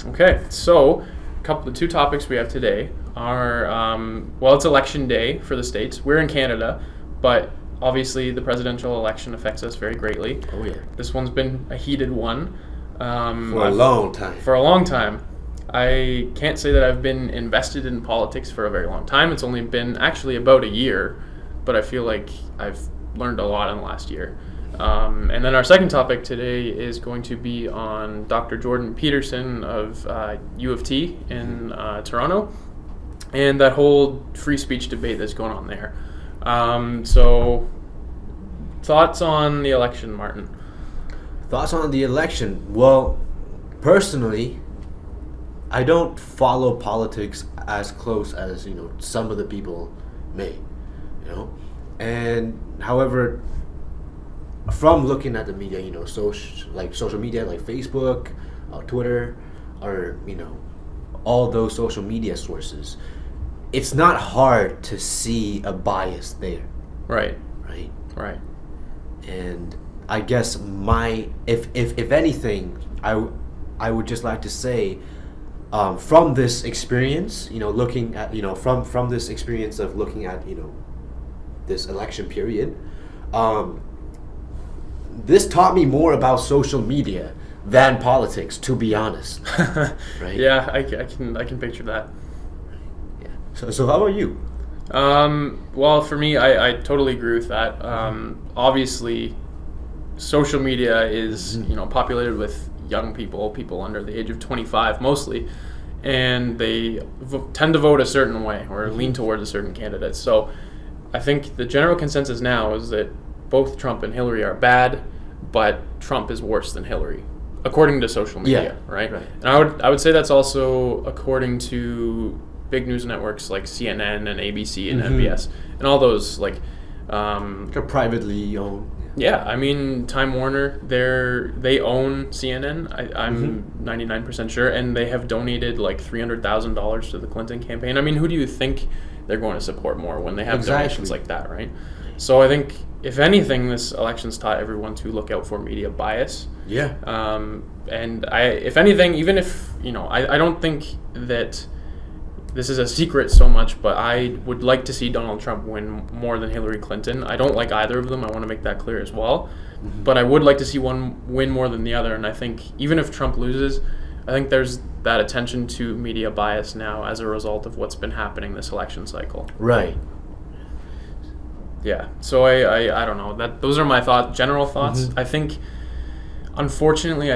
Okay, so the two topics we have today are it's election day for the States. We're in Canada, but obviously the presidential election affects us very greatly. Oh yeah. This one's been a heated one. For a long time. For a long time. I can't say that I've been invested in politics for a very long time. It's only been actually about a year, but I feel like I've learned a lot in the last year. And then our second topic today is going to be on Dr. Jordan Peterson of U of T in Toronto, and that whole free speech debate that's going on there. So, thoughts on the election, Martin? Thoughts on the election? Well, personally, I don't follow politics as close as, some of the people may, And however, from looking at the media, social media like Facebook, Twitter, or, all those social media sources, it's not hard to see a bias there. Right. Right. And I guess if anything, I would just like to say, from this experience, looking at, from this experience of looking at, this election period, this taught me more about social media than politics, to be honest. Right? Yeah, I can picture that. Yeah. So how about you? Well, for me, I totally agree with that. Obviously, social media is populated with young people under the age of 25 mostly, and they tend to vote a certain way or lean towards a certain candidate. So I think the general consensus now is that both Trump and Hillary are bad, but Trump is worse than Hillary, according to social media, right? And I would say that's also according to big news networks like CNN and ABC and NBS and all those like privately owned. Yeah, I mean Time Warner, they own CNN. I'm 99% sure, and they have donated like $300,000 to the Clinton campaign. I mean, who do you think they're going to support more when they have donations like that, right? So I think if anything, this election's taught everyone to look out for media bias. Yeah. And if anything, even if I don't think that this is a secret so much, but I would like to see Donald Trump win more than Hillary Clinton. I don't like either of them. I want to make that clear as well. But I would like to see one win more than the other. And I think even if Trump loses, I think there's that attention to media bias now as a result of what's been happening this election cycle. Right. Yeah. So I don't know. Those are my general thoughts. I think, unfortunately,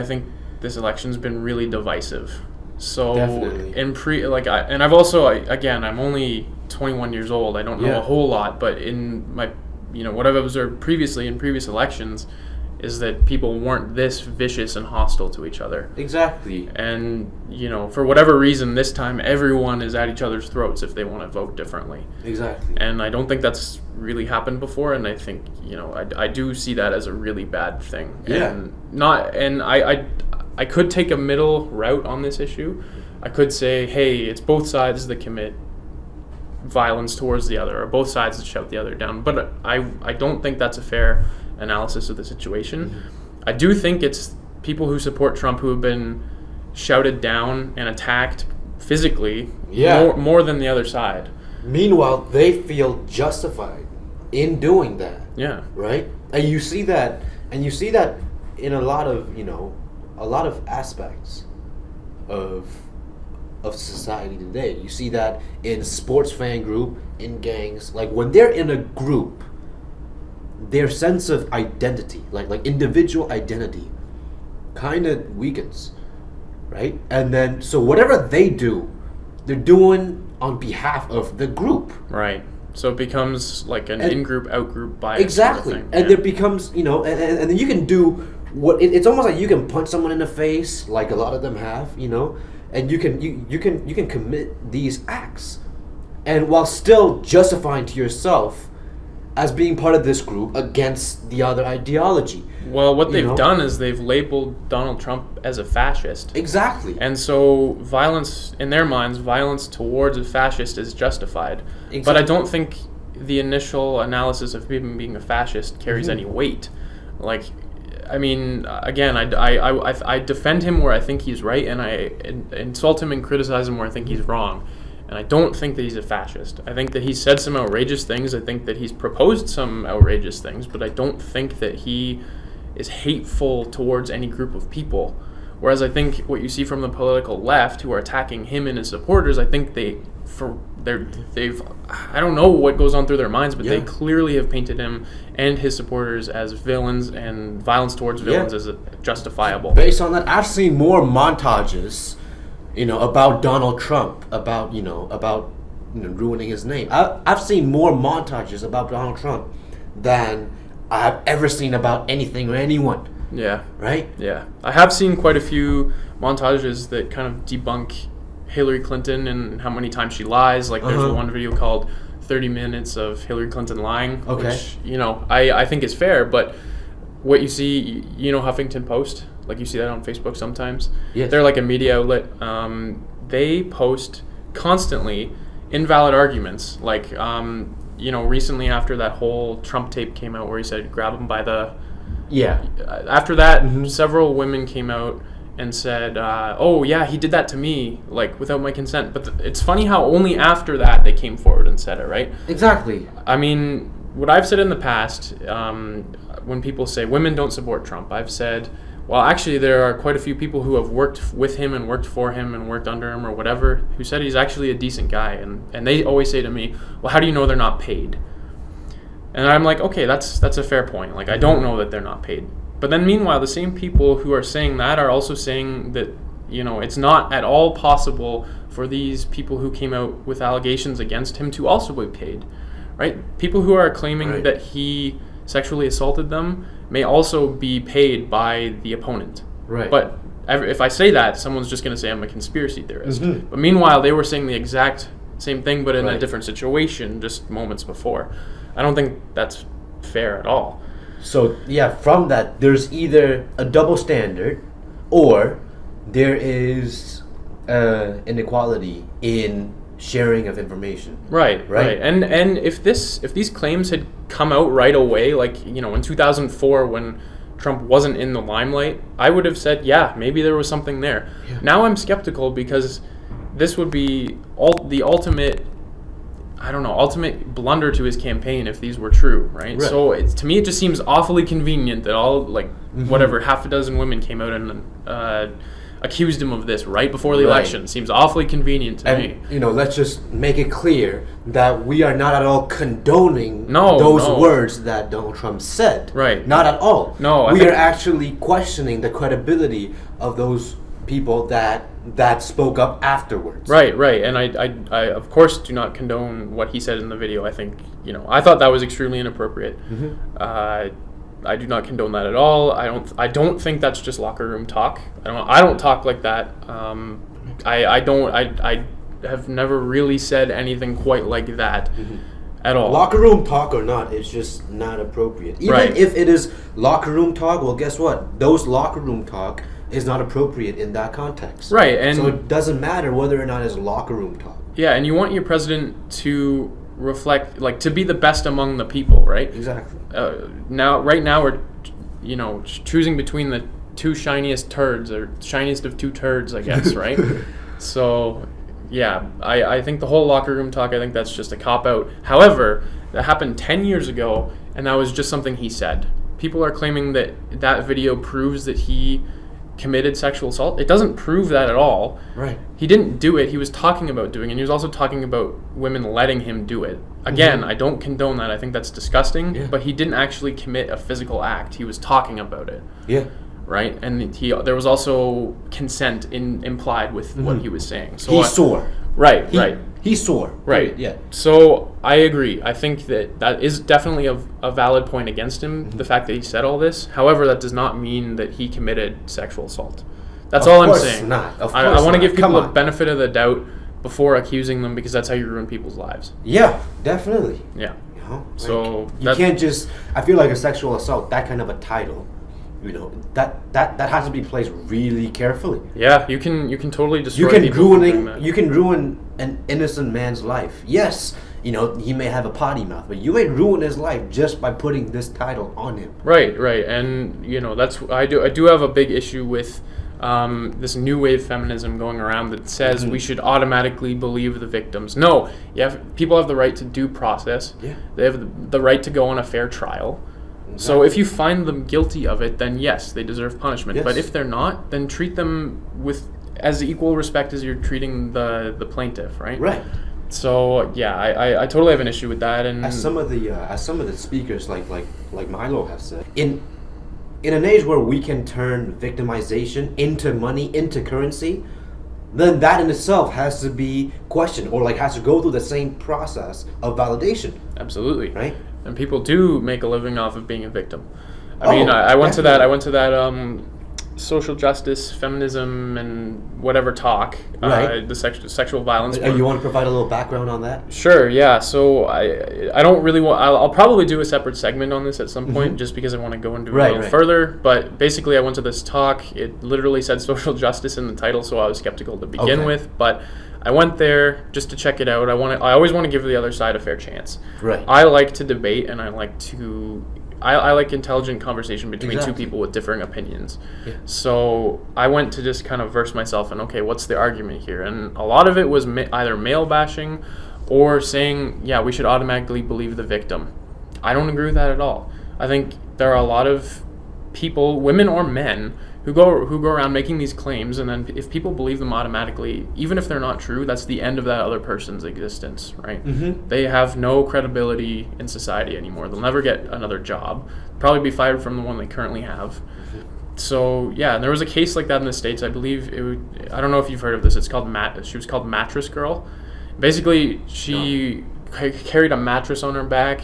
this election's been really divisive. So definitely. I'm only 21 years old. I don't know a whole lot, but in my, what I've observed previously in previous elections is that people weren't this vicious and hostile to each other. Exactly. And, for whatever reason, this time everyone is at each other's throats if they want to vote differently. Exactly. And I don't think that's really happened before, and I think, I do see that as a really bad thing. Yeah. And I could take a middle route on this issue. I could say, hey, it's both sides that commit violence towards the other, or both sides that shout the other down. But I don't think that's a fair analysis of the situation. I do think it's people who support Trump who have been shouted down and attacked physically more than the other side. Meanwhile, they feel justified in doing that. Yeah. Right? And you see that in a lot of aspects of society today. You see that in sports fan group, in gangs. Like when they're in a group, their sense of identity, like individual identity, kind of weakens, right? And then so whatever they do, they're doing on behalf of the group. Right. So it becomes like an in-group, out-group bias. Exactly. Sort of and there becomes, and then you can do what it's almost like you can punch someone in the face, like a lot of them have, and you can commit these acts, and while still justifying to yourself as being part of this group against the other ideology. Well, what they've done is they've labeled Donald Trump as a fascist. Exactly. And so violence, in their minds, violence towards a fascist is justified. Exactly. But I don't think the initial analysis of him being a fascist carries any weight. Like, I mean, again, I defend him where I think he's right, and I insult him and criticize him where I think he's wrong. And I don't think that he's a fascist. I think that he's said some outrageous things. I think that he's proposed some outrageous things, but I don't think that he is hateful towards any group of people. Whereas I think what you see from the political left who are attacking him and his supporters, I think they've I don't know what goes on through their minds, but they clearly have painted him and his supporters as villains, and violence towards villains as justifiable. Based on that, I've seen more montages, about Donald Trump, about ruining his name. I've seen more montages about Donald Trump than I've ever seen about anything or anyone. Yeah. Right? Yeah. I have seen quite a few montages that kind of debunk Hillary Clinton and how many times she lies. Like there's one video called 30 Minutes of Hillary Clinton Lying, which, I think is fair, but what you see, Huffington Post, like you see that on Facebook sometimes. Yes. They're like a media outlet. They post constantly invalid arguments. Like, recently after that whole Trump tape came out where he said, grab him by the... Yeah. After that, several women came out and said, oh, yeah, he did that to me, like, without my consent. But it's funny how only after that they came forward and said it, right? Exactly. I mean, what I've said in the past, when people say women don't support Trump, I've said, well, actually, there are quite a few people who have worked with him and worked for him and worked under him or whatever who said he's actually a decent guy. And they always say to me, well, how do you know they're not paid? And I'm like, okay, that's a fair point. Like, I don't know that they're not paid. But then meanwhile, the same people who are saying that are also saying that, it's not at all possible for these people who came out with allegations against him to also be paid, right? People who are claiming that he sexually assaulted them may also be paid by the opponent. Right. But if I say that, someone's just going to say I'm a conspiracy theorist. Mm-hmm. But meanwhile, they were saying the exact same thing, but in a different situation just moments before. I don't think that's fair at all. So, from that, there's either a double standard or there is inequality in sharing of information. Right. And if these claims had come out right away, like, in 2004 when Trump wasn't in the limelight, I would have said, yeah, maybe there was something there. Yeah. Now I'm skeptical because this would be the ultimate blunder to his campaign if these were true, right? So to me, it just seems awfully convenient that half a dozen women came out and accused him of this right before the election. Seems awfully convenient to me. Let's just make it clear that we are not at all condoning those words that Donald Trump said. Right. Not at all. No, we are actually questioning the credibility of those people that spoke up afterwards. Right. And I of course do not condone what he said in the video. I think, I thought that was extremely inappropriate. I do not condone that at all. I don't think that's just locker room talk. I don't talk like that. I have never really said anything quite like that at all. Locker room talk or not, it's just not appropriate. Even if it is locker room talk, well, guess what? Those locker room talk is not appropriate in that context. Right, and so it doesn't matter whether or not it's locker room talk. Yeah, and you want your president to reflect, like, to be the best among the people, right? Exactly. Right now we're, choosing between the two shiniest turds, or shiniest of two turds, I guess, right? So, yeah, I think the whole locker room talk, I think that's just a cop-out. However, that happened 10 years ago, and that was just something he said. People are claiming that video proves that he committed sexual assault. It doesn't prove that at all. Right. He didn't do it. He was talking about doing it. And he was also talking about women letting him do it. Again, I don't condone that. I think that's disgusting. Yeah. But he didn't actually commit a physical act. He was talking about it. Yeah. Right? And there was also consent implied with what he was saying. So he saw. Right. He saw. Right. Yeah. So I agree. I think that is definitely a valid point against him, the fact that he said all this. However, that does not mean that he committed sexual assault. That's all I'm saying. I want to give people a benefit of the doubt before accusing them, because that's how you ruin people's lives. Yeah, definitely. Yeah. So you can't just. I feel like a sexual assault, that kind of a title, that has to be placed really carefully. Yeah, you can totally destroy. You can ruin an innocent man's life. Yes, he may have a potty mouth, but you may ruin his life just by putting this title on him. Right, and that's I do have a big issue with this new wave feminism going around that says we should automatically believe the victims. No, people have the right to due process. Yeah. They have the right to go on a fair trial. Exactly. So if you find them guilty of it, then yes, they deserve punishment. Yes. But if they're not, then treat them with as equal respect as you're treating the plaintiff, right? Right. So yeah, I totally have an issue with that. And As some of the speakers like Milo have said, in an age where we can turn victimization into money, into currency, then that in itself has to be questioned, or has to go through the same process of validation. Absolutely. Right. And people do make a living off of being a victim. I went to that social justice, feminism, and whatever talk, Right. the sexual violence. You want to provide a little background on that? Sure, yeah. So I don't really want. I'll probably do a separate segment on this at some point, just because I want to go into it a little further. But basically, I went to this talk. It literally said social justice in the title, so I was skeptical to begin with. But I went there just to check it out. I always want to give the other side a fair chance. Right. I like to debate, and I like intelligent conversation between two people with differing opinions. Yeah. So I went to just kind of verse myself in, okay, what's the argument here? And a lot of it was either male bashing or saying, yeah, we should automatically believe the victim. I don't agree with that at all. I think there are a lot of people, women or men, who go around making these claims, and then if people believe them automatically, even if they're not true, that's the end of that other person's existence, right? Mm-hmm. They have no credibility in society anymore. They'll never get another job. Probably be fired from the one they currently have. Mm-hmm. So yeah, there was a case like that in the States. I believe I don't know if you've heard of this. It's called She was called Mattress Girl. Basically, she carried a mattress on her back,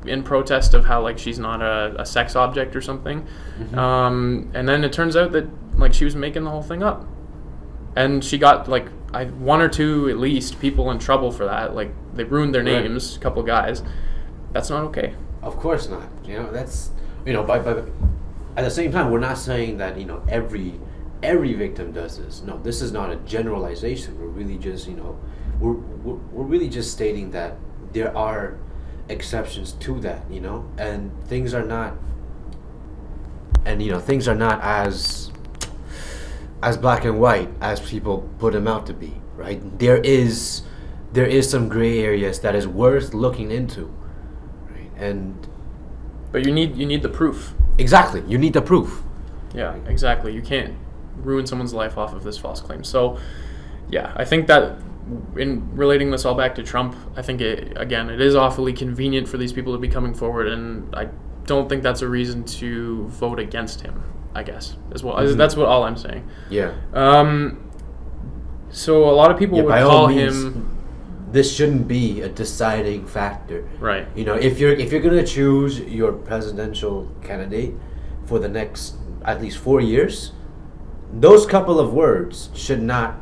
in protest of how she's not a sex object or something. Mm-hmm. And then it turns out that she was making the whole thing up, and she got one or two at least people in trouble for that. They ruined their names, a couple guys. That's not okay. Of course not. That's by at the same time, we're not saying that every victim does this. No, this is not a generalization. We're really just we're really just stating that there are exceptions to that, and things are not as black and white as people put them out to be, right? There is some gray areas that is worth looking into, right? But you need the proof. Exactly, you need the proof. Yeah, exactly. You can't ruin someone's life off of this false claim. So yeah, I think that in relating this all back to Trump, I think it is awfully convenient for these people to be coming forward, and I don't think that's a reason to vote against him, I guess, as well. Mm-hmm. That's what all I'm saying. Yeah. So a lot of people would call him. This shouldn't be a deciding factor. Right. If you're gonna choose your presidential candidate for the next at least 4 years, those couple of words should not.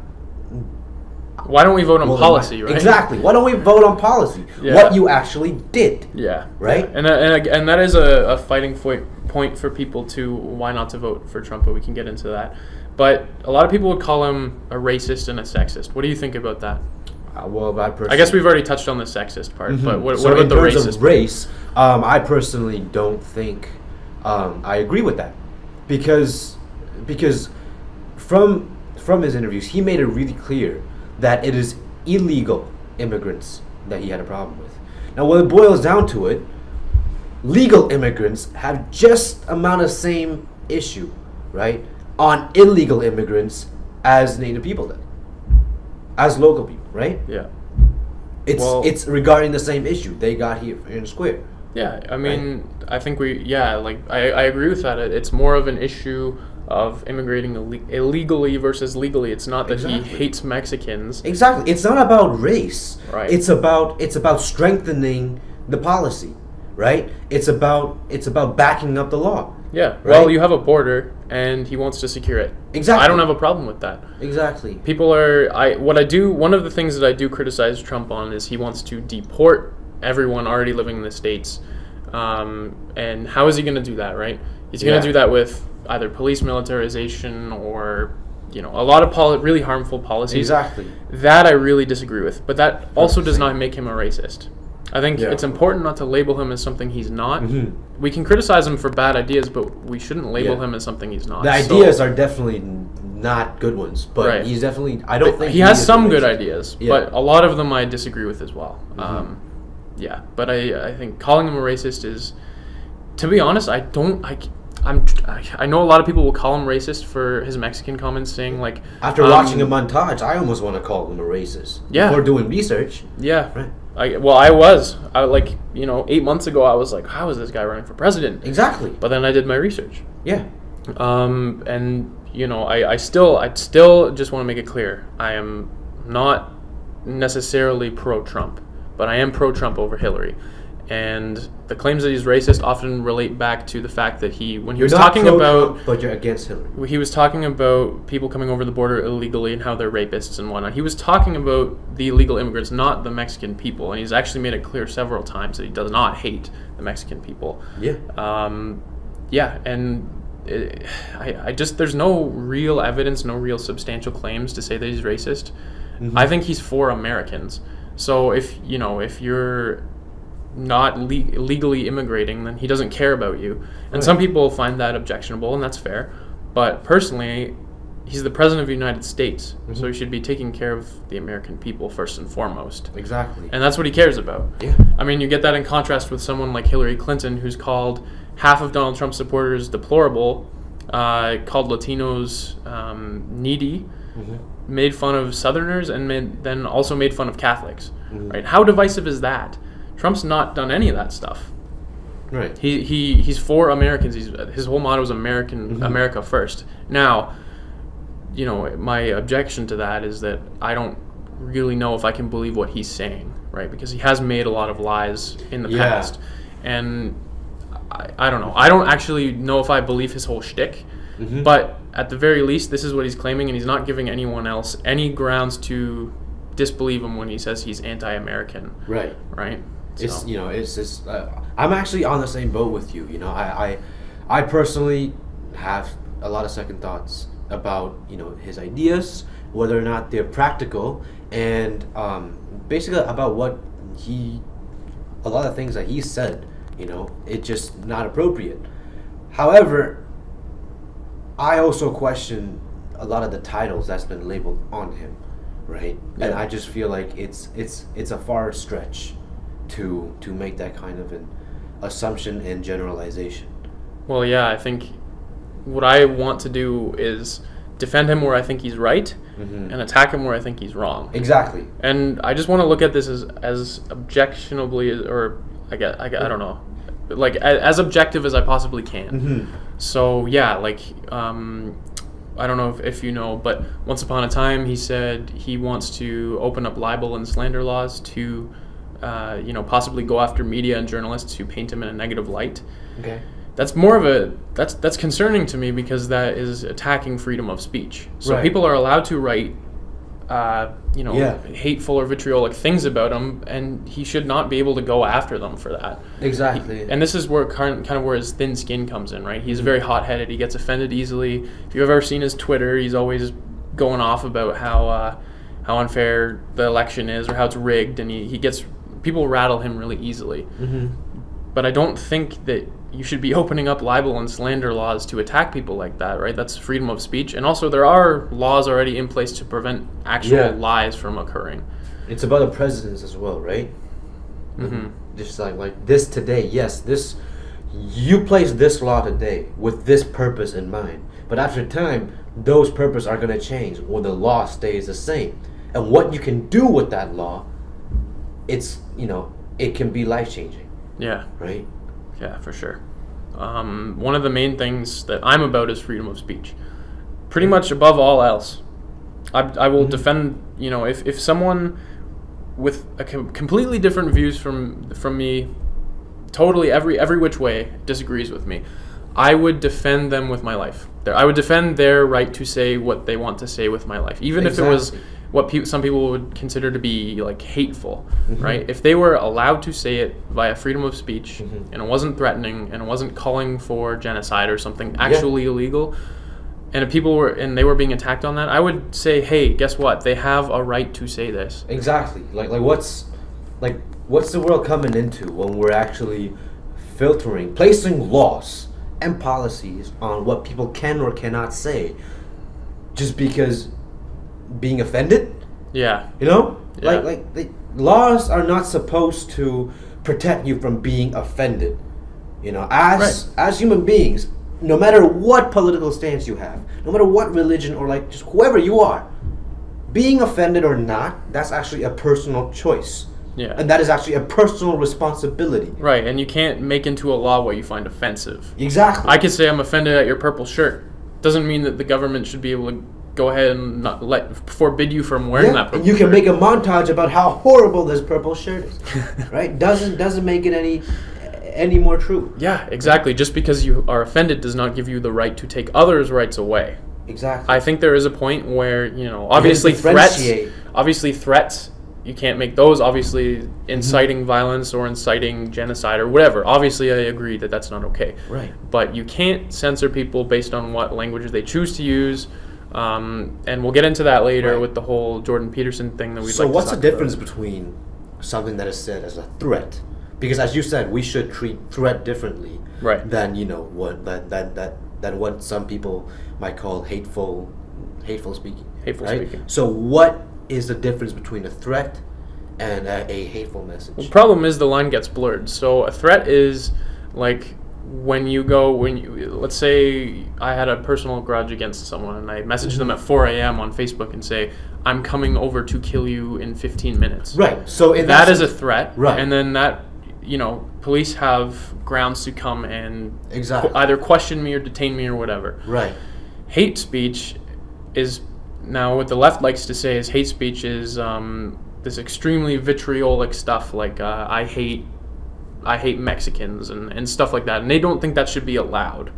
Why don't we vote on policy, right? Exactly. Why don't we vote on policy? Yeah. What you actually did. Yeah. Right? Yeah. And that is a fighting point for people to why not to vote for Trump, but we can get into that. But a lot of people would call him a racist and a sexist. What do you think about that? I guess we've already touched on the sexist part, mm-hmm. But what so about the racist? In terms of race, I personally don't think I agree with that, because from his interviews, he made it really clear that it is illegal immigrants that he had a problem with. Now, when it boils down to it, legal immigrants have just amount of same issue, right, on illegal immigrants as Native people did, as local people, right? Yeah. It's regarding the same issue. They got here in square. Yeah, I mean, right? I think I agree with that. It's more of an issue of immigrating illegally versus legally. It's not that he hates Mexicans. Exactly. It's not about race. Right. It's about strengthening the policy, right? It's about backing up the law. Yeah. Right? Well, you have a border, and he wants to secure it. Exactly. I don't have a problem with that. Exactly. People are. One of the things that I do criticize Trump on is he wants to deport everyone already living in the States. And how is he going to do that, right? He's going to do that with either police militarization or a lot of really harmful policies. Exactly. That I really disagree with. But that also does not make him a racist. I think Yeah. it's important not to label him as something he's not. Mhm. We can criticize him for bad ideas, but we shouldn't label Yeah. him as something he's not. The ideas are definitely not good ones, but Right. he's definitely. I don't think he has is some a good racist. ideas, Yeah. but a lot of them I disagree with as well. Mhm. Yeah, but I think calling him a racist is, to be honest, I know a lot of people will call him racist for his Mexican comments, saying like After watching a montage, I almost want to call him a racist. Yeah. Before doing research. Yeah. Right. I 8 months ago I was like, how is this guy running for president? Exactly. But then I did my research. Yeah. And I still just want to make it clear, I am not necessarily pro-Trump, but I am pro-Trump over Hillary. And the claims that he's racist often relate back to the fact that when he was talking about, but you're against Hillary. he was talking about people coming over the border illegally and how they're rapists and whatnot. He was talking about the illegal immigrants, not the Mexican people. And he's actually made it clear several times that he does not hate the Mexican people. Yeah. And there's no real evidence, no real substantial claims to say that he's racist. Mhm. I think he's for Americans. So if you're not legally immigrating, then he doesn't care about you. And Right. some people find that objectionable, and that's fair. But personally, he's the president of the United States, so he should be taking care of the American people first and foremost. Exactly. And that's what he cares about. Yeah. I mean, you get that in contrast with someone like Hillary Clinton, who's called half of Donald Trump's supporters deplorable, called Latinos needy, made fun of Southerners, and then also made fun of Catholics. Right? How divisive is that? Trump's not done any of that stuff. Right. He's for Americans. His whole motto is America first. Now, my objection to that is that I don't really know if I can believe what he's saying, right? Because he has made a lot of lies in the past, and I don't know. I don't actually know if I believe his whole shtick, but at the very least, this is what he's claiming, and he's not giving anyone else any grounds to disbelieve him when he says he's anti-American. Right. Right. It's it's just I'm actually on the same boat with you. I personally have a lot of second thoughts about his ideas, whether or not they're practical, and basically about a lot of things that he said. It's just not appropriate. However, I also question a lot of the titles that's been labeled on him, right? Yeah. And I just feel like it's a far stretch to make that kind of an assumption and generalization. Well, yeah, I think what I want to do is defend him where I think he's right and attack him where I think he's wrong. Exactly. And I just want to look at this as objectionably, or I don't know, like as objective as I possibly can. So yeah, like I don't know if you know, but once upon a time he said he wants to open up libel and slander laws to possibly go after media and journalists who paint him in a negative light. Okay. That's more of that's concerning to me, because that is attacking freedom of speech. So Right. people are allowed to write, hateful or vitriolic things about him, and he should not be able to go after them for that. Exactly. And this is where kind of where his thin skin comes in, right? He's very hot-headed. He gets offended easily. If you've ever seen his Twitter, he's always going off about how unfair the election is or how it's rigged, and he gets people rattle him really easily. But I don't think that you should be opening up libel and slander laws to attack people like that, right? That's freedom of speech. And also there are laws already in place to prevent actual lies from occurring. It's about the presidents as well, right? Just like this today, yes, this you place this law today with this purpose in mind. But after time, those purposes are going to change, or the law stays the same. And what you can do with that law, it's it can be life-changing. Yeah. Right? Yeah, for sure. One of the main things that I'm about is freedom of speech. Pretty much above all else. I will defend, if someone with a completely different views from me, totally every which way disagrees with me, I would defend them with my life. I would defend their right to say what they want to say with my life, even if it was what some people would consider to be like hateful, right? If they were allowed to say it via freedom of speech, and it wasn't threatening, and it wasn't calling for genocide or something actually illegal, and if people were being attacked on that, I would say, hey, guess what? They have a right to say this. Exactly. Like what's the world coming into when we're actually placing laws and policies on what people can or cannot say, just because being offended? Yeah. You know, Yeah. the laws are not supposed to protect you from being offended. You know, as human beings, no matter what political stance you have, no matter what religion or like just whoever you are, being offended or not, that's actually a personal choice. Yeah. And that is actually a personal responsibility. Right, and you can't make into a law what you find offensive. Exactly. I could say I'm offended at your purple shirt. Doesn't mean that the government should be able to go ahead and not forbid you from wearing that purple and you can shirt. make a montage about how horrible this purple shirt is. Right? Doesn't make it any more true. Yeah, exactly. Just because you are offended does not give you the right to take others' rights away. Exactly. I think there is a point where, obviously threats, you can't make those. Obviously, inciting violence or inciting genocide or whatever. Obviously, I agree that that's not okay. Right. But you can't censor people based on what language they choose to use. And we'll get into that later with the whole Jordan Peterson thing that we'd like to talk about. So what's the difference between something that is said as a threat? Because as you said, we should treat threat differently than what some people might call hateful speaking. Speaking. So what is the difference between a threat and a hateful message? The problem is the line gets blurred. So a threat is like let's say I had a personal grudge against someone and I message them at 4 a.m. on Facebook and say, I'm coming over to kill you in 15 minutes. Right. So that is a threat. Right. And then that, police have grounds to come and Exactly. either question me or detain me or whatever. Right. Hate speech is, now what the left likes to say is hate speech is this extremely vitriolic stuff like I hate Mexicans and stuff like that, and they don't think that should be allowed.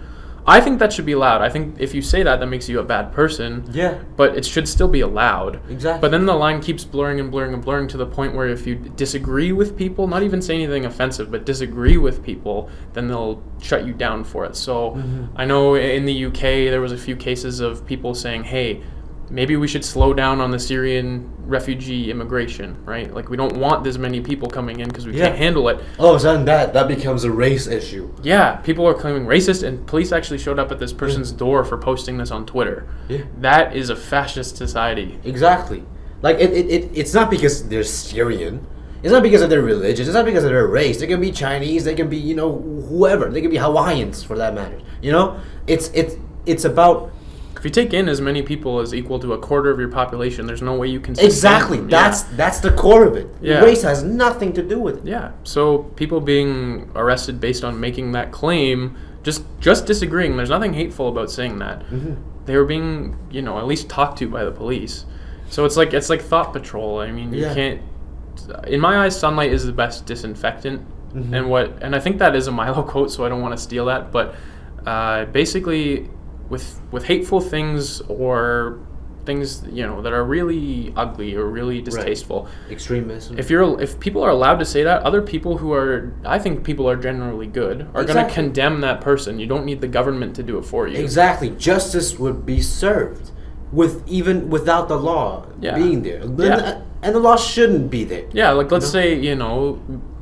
I think that should be allowed. I think if you say that makes you a bad person. Yeah. But it should still be allowed. Exactly. But then the line keeps blurring and blurring and blurring to the point where if you disagree with people, not even say anything offensive, but disagree with people, then they'll shut you down for it. So I know in the UK there was a few cases of people saying, hey, maybe we should slow down on the Syrian refugee immigration, right? Like, we don't want this many people coming in because we can't handle it. All of a sudden, that becomes a race issue. Yeah, people are claiming racist, and police actually showed up at this person's door for posting this on Twitter. Yeah. That is a fascist society. Exactly. Like, it's not because they're Syrian. It's not because of their religion. It's not because of their race. They can be Chinese. They can be, whoever. They can be Hawaiians, for that matter. It's about... If you take in as many people as equal to a quarter of your population, there's no way you can... Exactly. That's the core of it. Yeah. Race has nothing to do with it. Yeah. So people being arrested based on making that claim, just disagreeing, there's nothing hateful about saying that. They were being, at least talked to by the police. So it's like thought patrol. I mean, you can't... In my eyes, sunlight is the best disinfectant. And I think that is a Milo quote, so I don't want to steal that. But basically... With hateful things or things that are really ugly or really distasteful, extremism. If people are allowed to say that, other people I think people are generally good, are going to condemn that person. You don't need the government to do it for you. Exactly, justice would be served even without the law being there. And the law shouldn't be there. Yeah, like let's say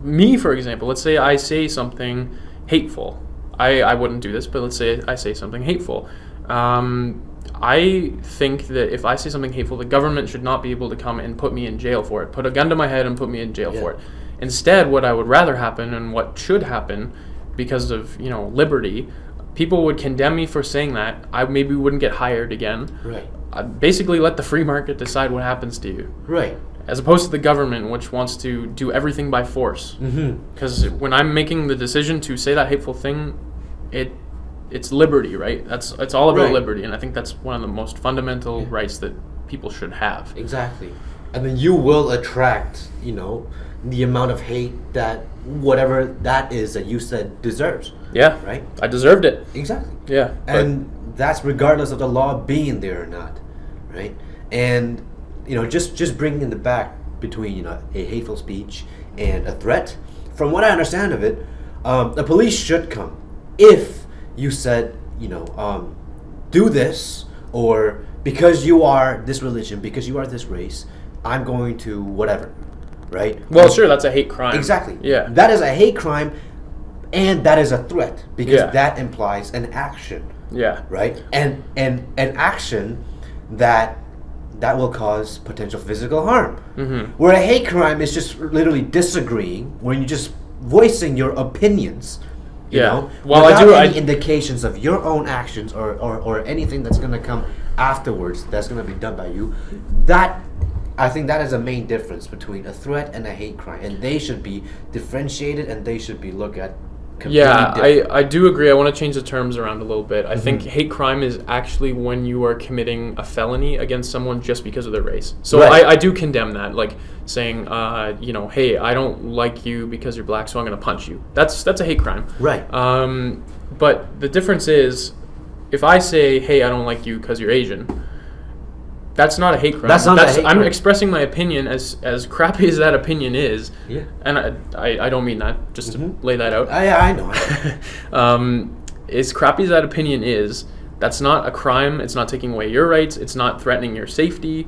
me for example. Let's say I say something hateful. I wouldn't do this, but let's say I say something hateful. I think that if I say something hateful, the government should not be able to come and put me in jail for it, put a gun to my head and put me in jail for it. Instead, what I would rather happen and what should happen, because of liberty, people would condemn me for saying that. I maybe wouldn't get hired again. Right. I'd basically let the free market decide what happens to you. Right. As opposed to the government, which wants to do everything by force. Because when I'm making the decision to say that hateful thing, it's liberty, right? It's all about liberty, and I think that's one of the most fundamental rights that people should have. Exactly. And then you will attract, the amount of hate that whatever that is that you said deserves. Yeah. Right? I deserved it. Exactly. Yeah. And that's regardless of the law being there or not, right? And just bringing in the back between a hateful speech and a threat. From what I understand of it, the police should come if you said do this, or because you are this religion, because you are this race, I'm going to whatever, right? Well, sure, that's a hate crime. Exactly. Yeah. That is a hate crime, and that is a threat because Yeah. that implies an action, Yeah. right? And an action that will cause potential physical harm. Mm-hmm. Where a hate crime is just literally disagreeing, when you're just voicing your opinions. You Yeah. know, Well, without I any do. indications of your own actions or anything that's going to come afterwards that's going to be done by you. That, I think that is a main difference between a threat and a hate crime, and they should be differentiated and they should be looked at completely Yeah, different. I do agree. I want to change the terms around a little bit. I think Mm-hmm. hate crime is actually when you are committing a felony against someone just because of their race. So Right. I do condemn that, like saying, hey, I don't like you because you're black, so I'm going to punch you. That's a hate crime. Right. But the difference is, if I say, hey, I don't like you because you're Asian, that's not a hate crime. That's not a hate I'm crime. expressing my opinion, as crappy as that opinion is. Yeah. And I don't mean that, just to Mhm. lay that out. I know. As crappy as that opinion is, that's not a crime. It's not taking away your rights. It's not threatening your safety.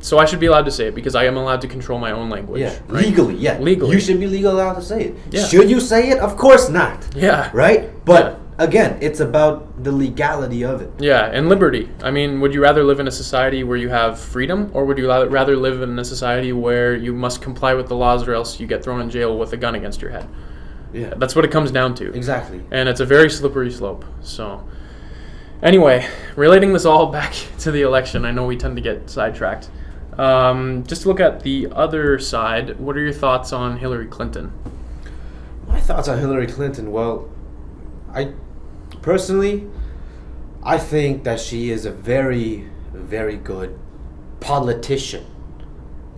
So I should be allowed to say it because I am allowed to control my own language. Yeah. right? Legally, yeah. Legally. You should be legally allowed to say it. Yeah. Should you say it? Of course not. Yeah. Right? But Yeah. again, it's about the legality of it. Yeah, and liberty. I mean, would you rather live in a society where you have freedom, or would you rather live in a society where you must comply with the laws or else you get thrown in jail with a gun against your head? Yeah. That's what it comes down to. Exactly. And it's a very slippery slope. So, anyway, relating this all back to the election, I know we tend to get sidetracked. Just to look at the other side, what are your thoughts on Hillary Clinton? My thoughts on Hillary Clinton, well, I personally, I think that she is a very, very good politician.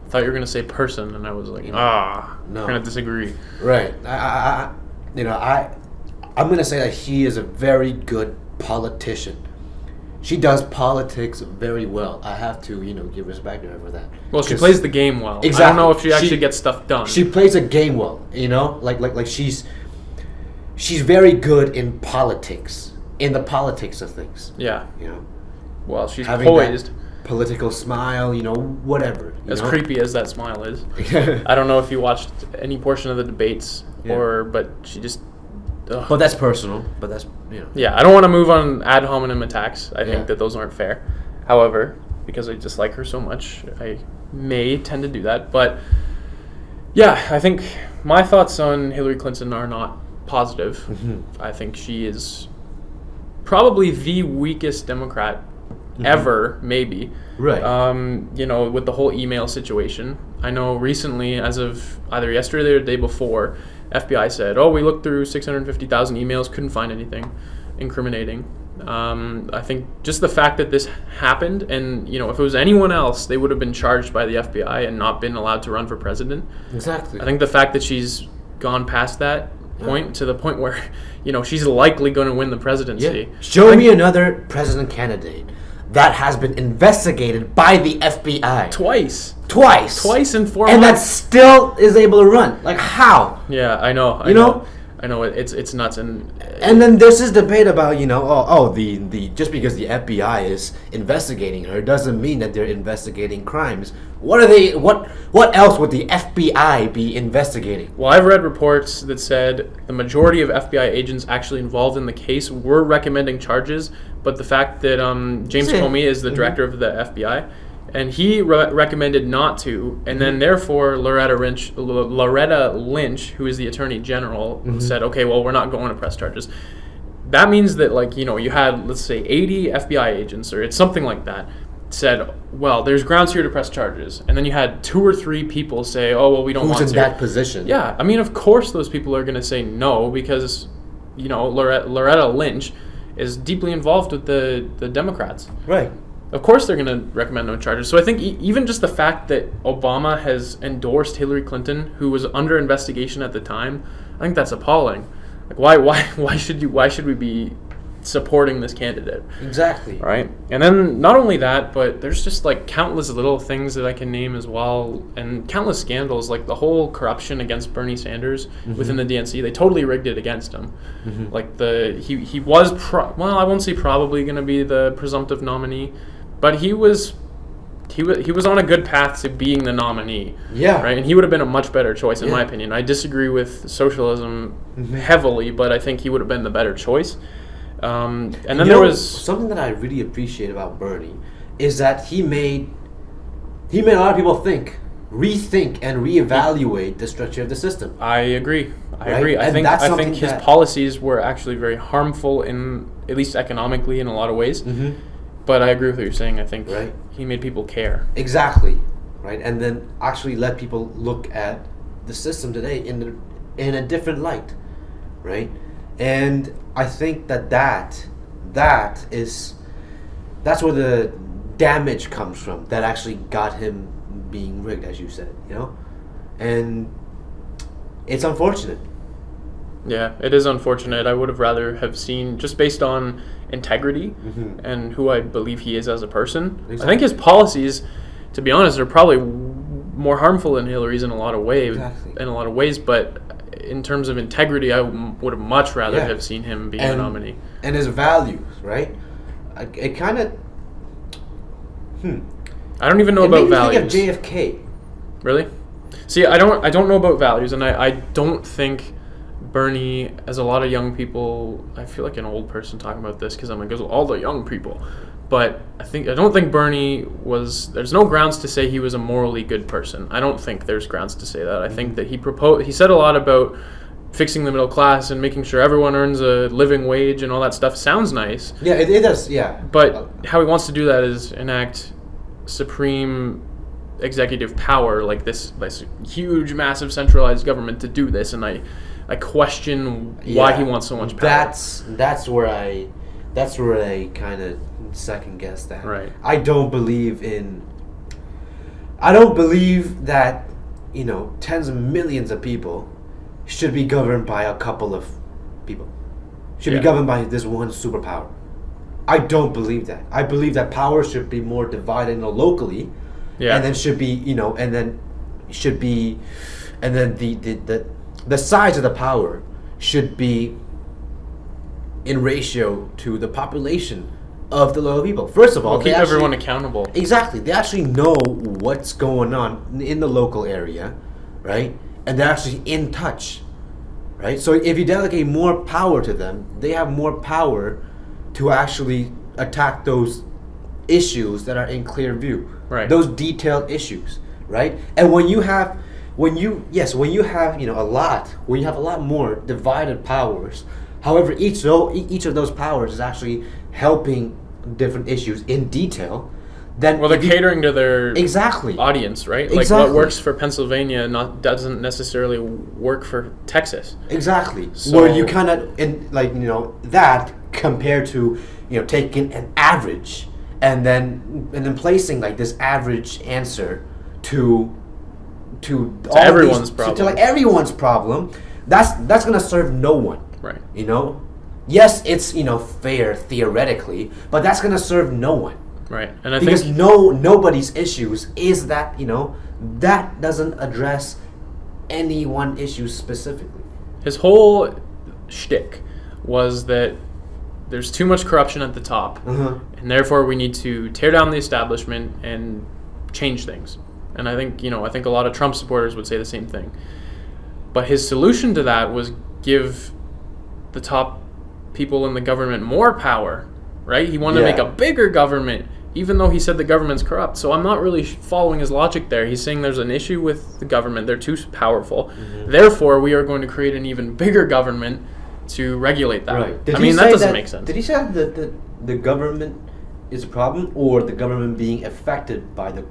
I thought you were going to say person, and I was like, No. I'm going to disagree. Right. I'm gonna say that she is a very good politician. She does politics very well. I have to, give respect to her for that. Well, she 'Cause plays the game well. I Exactly. don't know if she actually She- gets stuff done. She plays a game well, like she's very good in politics, in the politics of things. Yeah. Well, she's Having poised. that political smile, whatever. As creepy as that smile is. I don't know if you watched any portion of the debates, Yeah. but she just. Ugh. But that's personal. But that's Yeah, I don't want to move on ad hominem attacks. I Yeah. think that those aren't fair. However, because I dislike her so much, I may tend to do that. But yeah, I think my thoughts on Hillary Clinton are not positive. Mhm. I think she is probably the weakest Democrat ever, maybe. Right. With the whole email situation. I know recently, as of either yesterday or the day before, FBI said, we looked through 650,000 emails, couldn't find anything incriminating. I think just the fact that this happened, and if it was anyone else, they would have been charged by the FBI and not been allowed to run for president. Exactly. I think the fact that she's gone past that point to the point where, she's likely going to win the presidency. Yeah. Show me another president candidate that has been investigated by the FBI Twice twice in 4 and that months. still is able to run. Like how? Yeah, I know. I know. It's nuts, and then there's this debate about the just because the FBI is investigating her doesn't mean that they're investigating crimes. What are they? What else would the FBI be investigating? Well, I've read reports that said the majority of FBI agents actually involved in the case were recommending charges, but the fact that James Yeah. Comey is the director of the FBI, and he recommended not to, and then therefore Loretta Lynch, who is the Attorney General, said, okay, well, we're not going to press charges. That means that, you had, let's say, 80 FBI agents, or it's something like that, said, well, there's grounds here to press charges. And then you had 2 or 3 people say, oh, well, we don't want to. Who's in that position? Yeah, I mean, of course those people are going to say no because, Loretta Lynch is deeply involved with the Democrats. Right. Of course they're going to recommend no charges. So I think even just the fact that Obama has endorsed Hillary Clinton, who was under investigation at the time, I think that's appalling. Like why should we be supporting this candidate. Exactly. Right? And then not only that, but there's just like countless little things that I can name as well, and countless scandals, like the whole corruption against Bernie Sanders within the DNC. They totally rigged it against him. Like he was I won't say probably going to be the presumptive nominee, but he was on a good path to being the nominee. Yeah. Right? And he would have been a much better choice, in my opinion. I disagree with socialism heavily, but I think he would have been the better choice. And then there was something that I really appreciate about Bernie is that he made a lot of people rethink, and reevaluate the structure of the system. I agree. Right? I think his policies were actually very harmful, in at least economically, in a lot of ways. But I agree with what you're saying. I think he made people care. Exactly, right? And then actually let people look at the system today in a different light, right? And I think that's where the damage comes from. That actually got him being rigged, as you said, and it's unfortunate. Yeah, it is unfortunate. I would have rather have seen, just based on integrity and who I believe he is as a person. Exactly. I think his policies, to be honest, are probably more harmful than Hillary's in a lot of ways. But in terms of integrity, I would have much rather have seen him being a nominee. And his values, right? It kind of. I don't even know about values. It made me think of JFK. Really? See, I don't know about values, and I don't think Bernie, as a lot of young people, I feel like an old person talking about this because I'm like, all the young people. But I don't think Bernie there's no grounds to say he was a morally good person. I don't think there's grounds to say that. I think that he said a lot about fixing the middle class and making sure everyone earns a living wage and all that stuff. Sounds nice. Yeah, it does, yeah. But how he wants to do that is enact supreme executive power, like this huge, massive, centralized government to do this, and I question why he wants so much power. That's where I kind of second guess that. Right. I don't believe that tens of millions of people should be governed by a couple of people. Should be governed by this one superpower. I don't believe that. I believe that power should be more divided locally. Yeah. And then the size of the power should be in ratio to the population of the local people. First of all, keep everyone accountable. Exactly. They actually know what's going on in the local area, right? And they're actually in touch, right? So if you delegate more power to them, they have more power to actually attack those issues that are in clear view. Right. Those detailed issues, right? And when you have a lot more divided powers, however each of those powers is actually helping different issues in detail, then they're catering to their exactly audience, right? Like what works for Pennsylvania doesn't necessarily work for Texas. Exactly. So, where you kind of that compared to taking an average and then placing like this average answer to everyone's problem. To everyone's problem, that's gonna serve no one. Right. Yes, it's fair theoretically, but that's gonna serve no one. Right. And I because think nobody's issues is that that doesn't address any one issue specifically. His whole shtick was that there's too much corruption at the top, and therefore we need to tear down the establishment and change things. And I think a lot of Trump supporters would say the same thing. But his solution to that was give the top people in the government more power, right? He wanted to make a bigger government, even though he said the government's corrupt. So I'm not really following his logic there. He's saying there's an issue with the government. They're too powerful. Therefore, we are going to create an even bigger government to regulate that. Right. That doesn't make sense. Did he say that the government is a problem, or the government being affected by the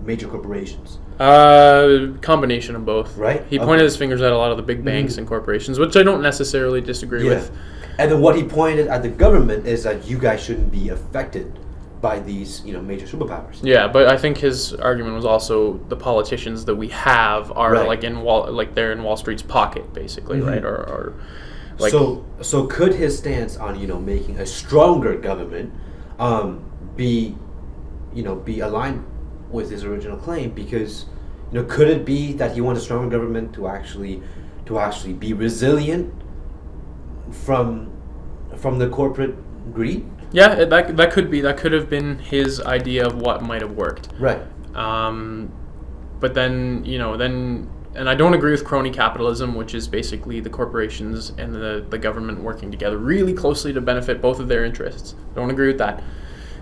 major corporations? Combination of both. Right. He pointed his fingers at a lot of the big banks and corporations, which I don't necessarily disagree with. And then what he pointed at the government is that you guys shouldn't be affected by these, major superpowers. Yeah, but I think his argument was also the politicians that we have are they're in Wall Street's pocket, basically, right? Or Like, so could his stance on making a stronger government be be aligned with his original claim? Because could it be that he wants a stronger government to actually be resilient from the corporate greed? yeah, that could have been his idea of what might have worked. Right. But then, and I don't agree with crony capitalism, which is basically the corporations and the government working together really closely to benefit both of their interests. Don't agree with that.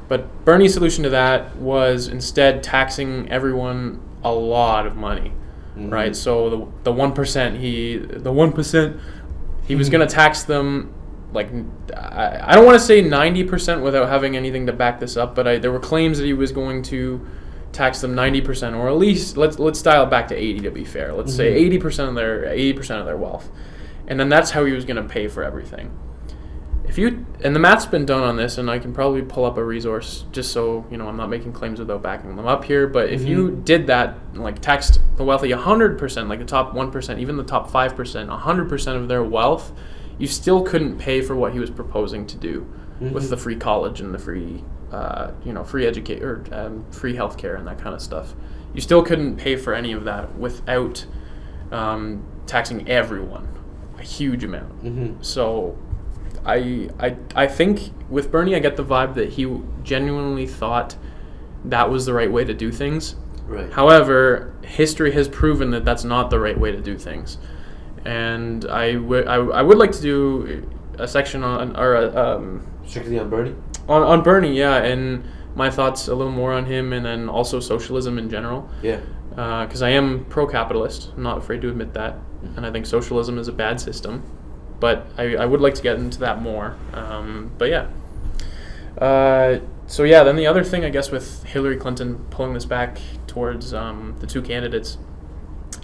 But Bernie's solution to that was instead taxing everyone a lot of money, right? So the 1%, he was going to tax them, like, I don't want to say 90% without having anything to back this up, but there were claims that he was going to tax them 90%, or at least let's dial it back to 80 to be fair. Let's say 80% of their wealth, and then that's how he was going to pay for everything. And the math's been done on this, and I can probably pull up a resource just so I'm not making claims without backing them up here. But if you did that, like taxed the wealthy 100%, like the top 1%, even the top 5%, 100% of their wealth, you still couldn't pay for what he was proposing to do with the free college and the free free educate or free healthcare and that kind of stuff. You still couldn't pay for any of that without taxing everyone a huge amount. So I think with Bernie, I get the vibe that he genuinely thought that was the right way to do things. Right. However, history has proven that that's not the right way to do things. And I would like to do a section strictly on Bernie. On Bernie, yeah, and my thoughts a little more on him, and then also socialism in general. Yeah. Because I am pro-capitalist. I'm not afraid to admit that, and I think socialism is a bad system. But I would like to get into that more. But yeah. So yeah, then the other thing, I guess, with Hillary Clinton pulling this back towards the two candidates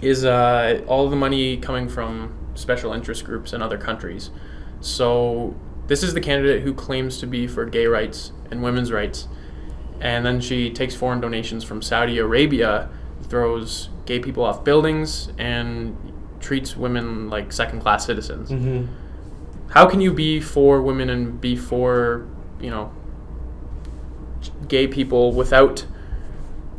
is all the money coming from special interest groups in other countries. So this is the candidate who claims to be for gay rights and women's rights, and then she takes foreign donations from Saudi Arabia, throws gay people off buildings, and treats women like second-class citizens. How can you be for women and be for gay people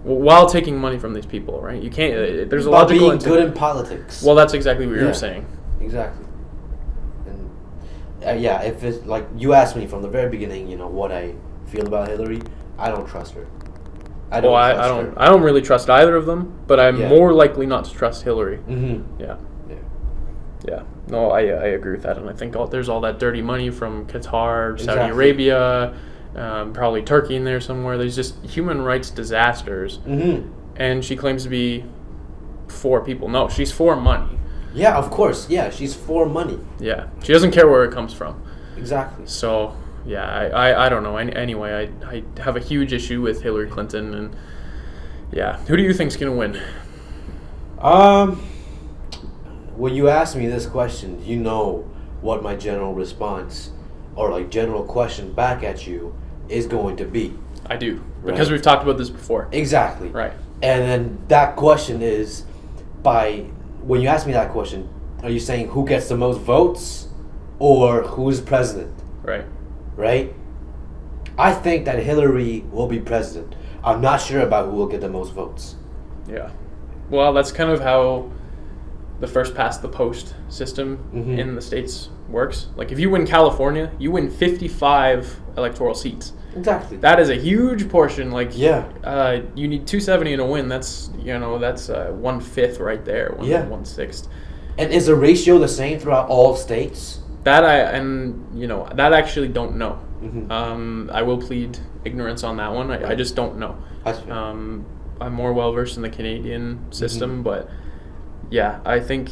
while taking money from these people, right? You can't. There's a logical. Being good in politics. Well, that's exactly what you were saying. Exactly. And yeah, if it's like you asked me from the very beginning, what I feel about Hillary, I don't trust her. I don't really trust either of them, but I'm more likely not to trust Hillary. Yeah. No, I agree with that, and I think there's all that dirty money from Qatar, Saudi Arabia, probably Turkey in there somewhere. There's just human rights disasters, and she claims to be for people. No, she's for money. Yeah, of course. Yeah, she's for money. Yeah, she doesn't care where it comes from. Exactly. So yeah, I don't know. Anyway, I have a huge issue with Hillary Clinton, and yeah, who do you think's gonna win? When you ask me this question, what my general response or general question back at you is going to be. I do, because we've talked about this before. Exactly. Right. And then that question is, when you ask me that question, are you saying who gets the most votes or who's president? Right. Right? I think that Hillary will be president. I'm not sure about who will get the most votes. Yeah. Well, that's kind of how the first past the post system in the States works. Like, if you win California, you win 55 electoral seats. Exactly. That is a huge portion. Like, you need 270 to win. That's 1/5 right there. 1/6. And is the ratio the same throughout all states? That I actually don't know. I will plead ignorance on that one. I just don't know. I'm more well versed in the Canadian system, but yeah, I think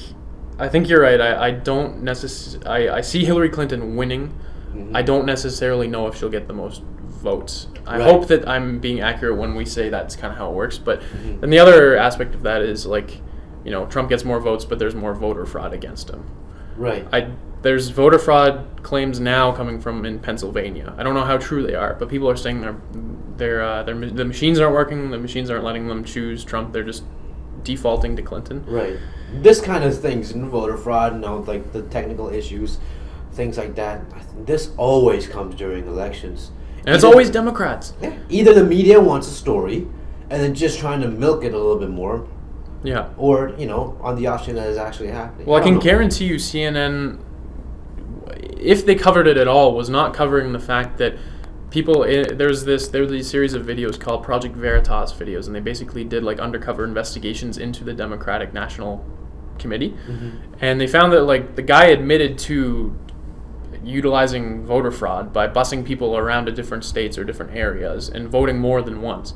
you're right. I don't I see Hillary Clinton winning. I don't necessarily know if she'll get the most votes. I hope that I'm being accurate when we say that's kind of how it works. But then the other aspect of that is Trump gets more votes, but there's more voter fraud against him. Right. There's voter fraud claims now coming from in Pennsylvania. I don't know how true they are, but people are saying the machines aren't working. The machines aren't letting them choose Trump. They're just defaulting to Clinton. Right. This kind of things in voter fraud, the technical issues, things like that. This always comes during elections. And it's always Democrats. Yeah. Either the media wants a story, and they're just trying to milk it a little bit more, Yeah. or on the option that is actually happening. Well, I don't can know. guarantee you CNN, if they covered it at all, was not covering the fact that people, there's these series of videos called Project Veritas videos, and they basically did like undercover investigations into the Democratic National Committee, and they found that like the guy admitted to utilizing voter fraud by busing people around to different states or different areas and voting more than once.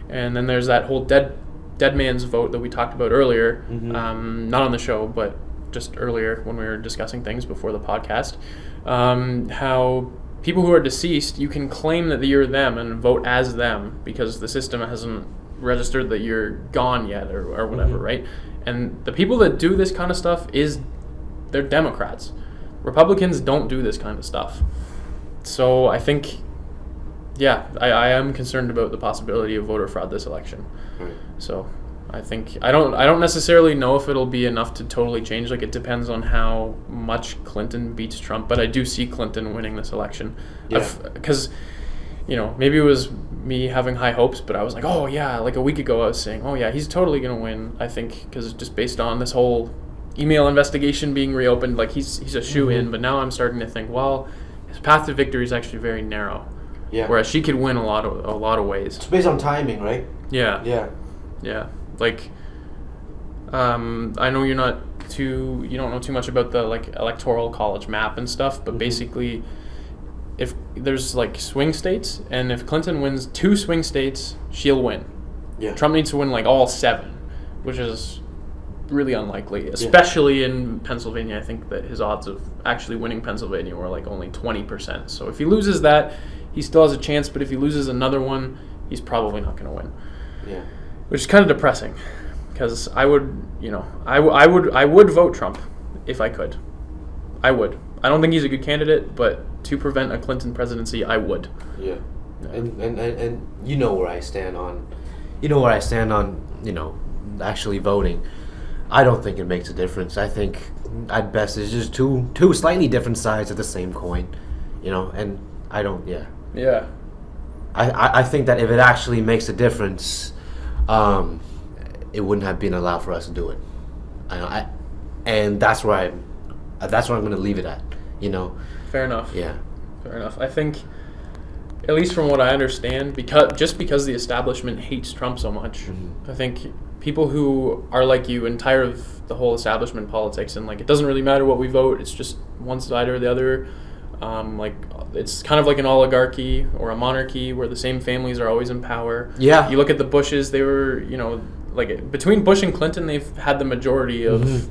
And then there's that whole dead man's vote that we talked about earlier, not on the show, but just earlier when we were discussing things before the podcast, how people who are deceased, you can claim that you're them and vote as them because the system hasn't registered that you're gone yet or whatever, right? And the people that do this kind of stuff they're Democrats. Republicans don't do this kind of stuff. So I think, yeah, I am concerned about the possibility of voter fraud this election. Right. So I think I don't necessarily know if it'll be enough to totally change. Like, it depends on how much Clinton beats Trump, but I do see Clinton winning this election. Yeah. Because maybe it was me having high hopes, but I was like, oh yeah, like a week ago I was saying, oh yeah, he's totally gonna win. I think because just based on this whole email investigation being reopened, like he's a shoo-in. But now I'm starting to think, well, his path to victory is actually very narrow. Yeah. Whereas she could win a lot of ways. It's based on timing, right? Yeah. Yeah. Yeah. Like, I know you don't know too much about the like electoral college map and stuff, but basically, if there's like swing states, and if Clinton wins 2 swing states, she'll win. Yeah. Trump needs to win like all 7, which is really unlikely, especially in Pennsylvania. I think that his odds of actually winning Pennsylvania were like only 20%. So if he loses that, he still has a chance, but if he loses another one, he's probably not going to win. Yeah. Which is kind of depressing, because I would vote Trump if I could. I would. I don't think he's a good candidate, but to prevent a Clinton presidency, I would. Yeah. And you know where I stand on actually voting. I don't think it makes a difference. I think at best it's just two slightly different sides of the same coin, and I don't. Yeah. I think that if it actually makes a difference, it wouldn't have been allowed for us to do it. And that's where I'm going to leave it at. Fair enough. Yeah. Fair enough. I think, at least from what I understand, because the establishment hates Trump so much, I think people who are like you and tired of the whole establishment politics and like it doesn't really matter what we vote, it's just one side or the other. Like it's kind of like an oligarchy or a monarchy where the same families are always in power. Yeah. You look at the Bushes; they were, like between Bush and Clinton, they've had the majority of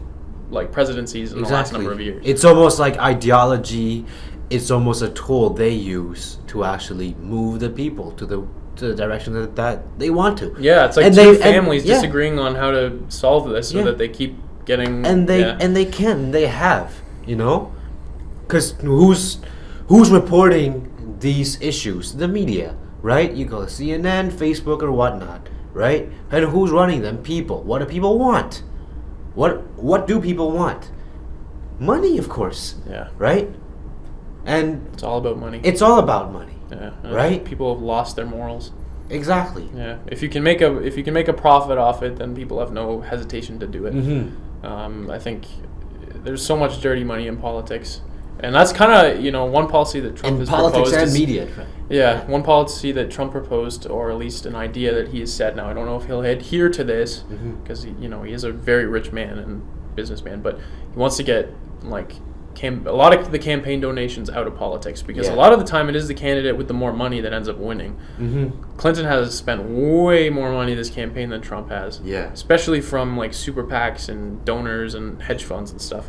like presidencies in the last number of years. It's almost like ideology. It's almost a tool they use to actually move the people to the direction that they want to. Yeah, it's like two families disagreeing on how to solve this so that they keep getting they have, because who's reporting these issues? The media, right? You go to CNN, Facebook, or whatnot, right? And who's running them? People. What do people want? What do people want? Money, of course. Yeah. Right? And it's all about money. It's all about money. Yeah. Right? People have lost their morals. Exactly. Yeah. If you can make a profit off it, then people have no hesitation to do it. I think there's so much dirty money in politics, and that's kind of one policy that Trump has proposed. Politics and media. Yeah, one policy that Trump proposed, or at least an idea that he has said. Now I don't know if he'll adhere to this because he is a very rich man and businessman, but he wants to get a lot of the campaign donations out of politics because a lot of the time it is the candidate with the more money that ends up winning. Clinton has spent way more money this campaign than Trump has. Yeah. Especially from super PACs and donors and hedge funds and stuff.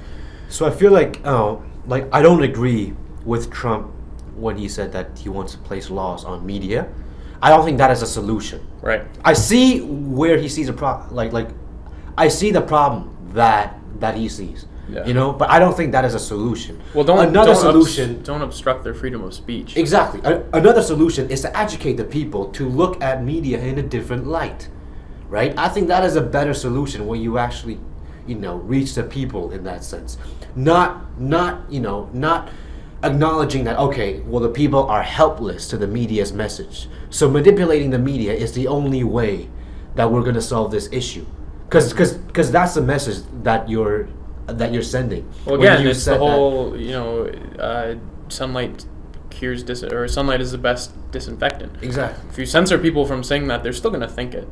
So I feel like I don't agree with Trump when he said that he wants to place laws on media. I don't think that is a solution. Right. I see where he sees a problem. I see the problem that he sees. Yeah. But I don't think that is a solution. Well, don't obstruct their freedom of speech. Exactly. Another solution is to educate the people to look at media in a different light, right? I think that is a better solution where you actually, reach the people in that sense. Not acknowledging that, okay, well, the people are helpless to the media's message. So manipulating the media is the only way that we're going to solve this issue. Because that's the message that you're sending. Well, When again, you it's the said whole, sunlight cures or sunlight is the best disinfectant. Exactly. If you censor people from saying that, they're still going to think it.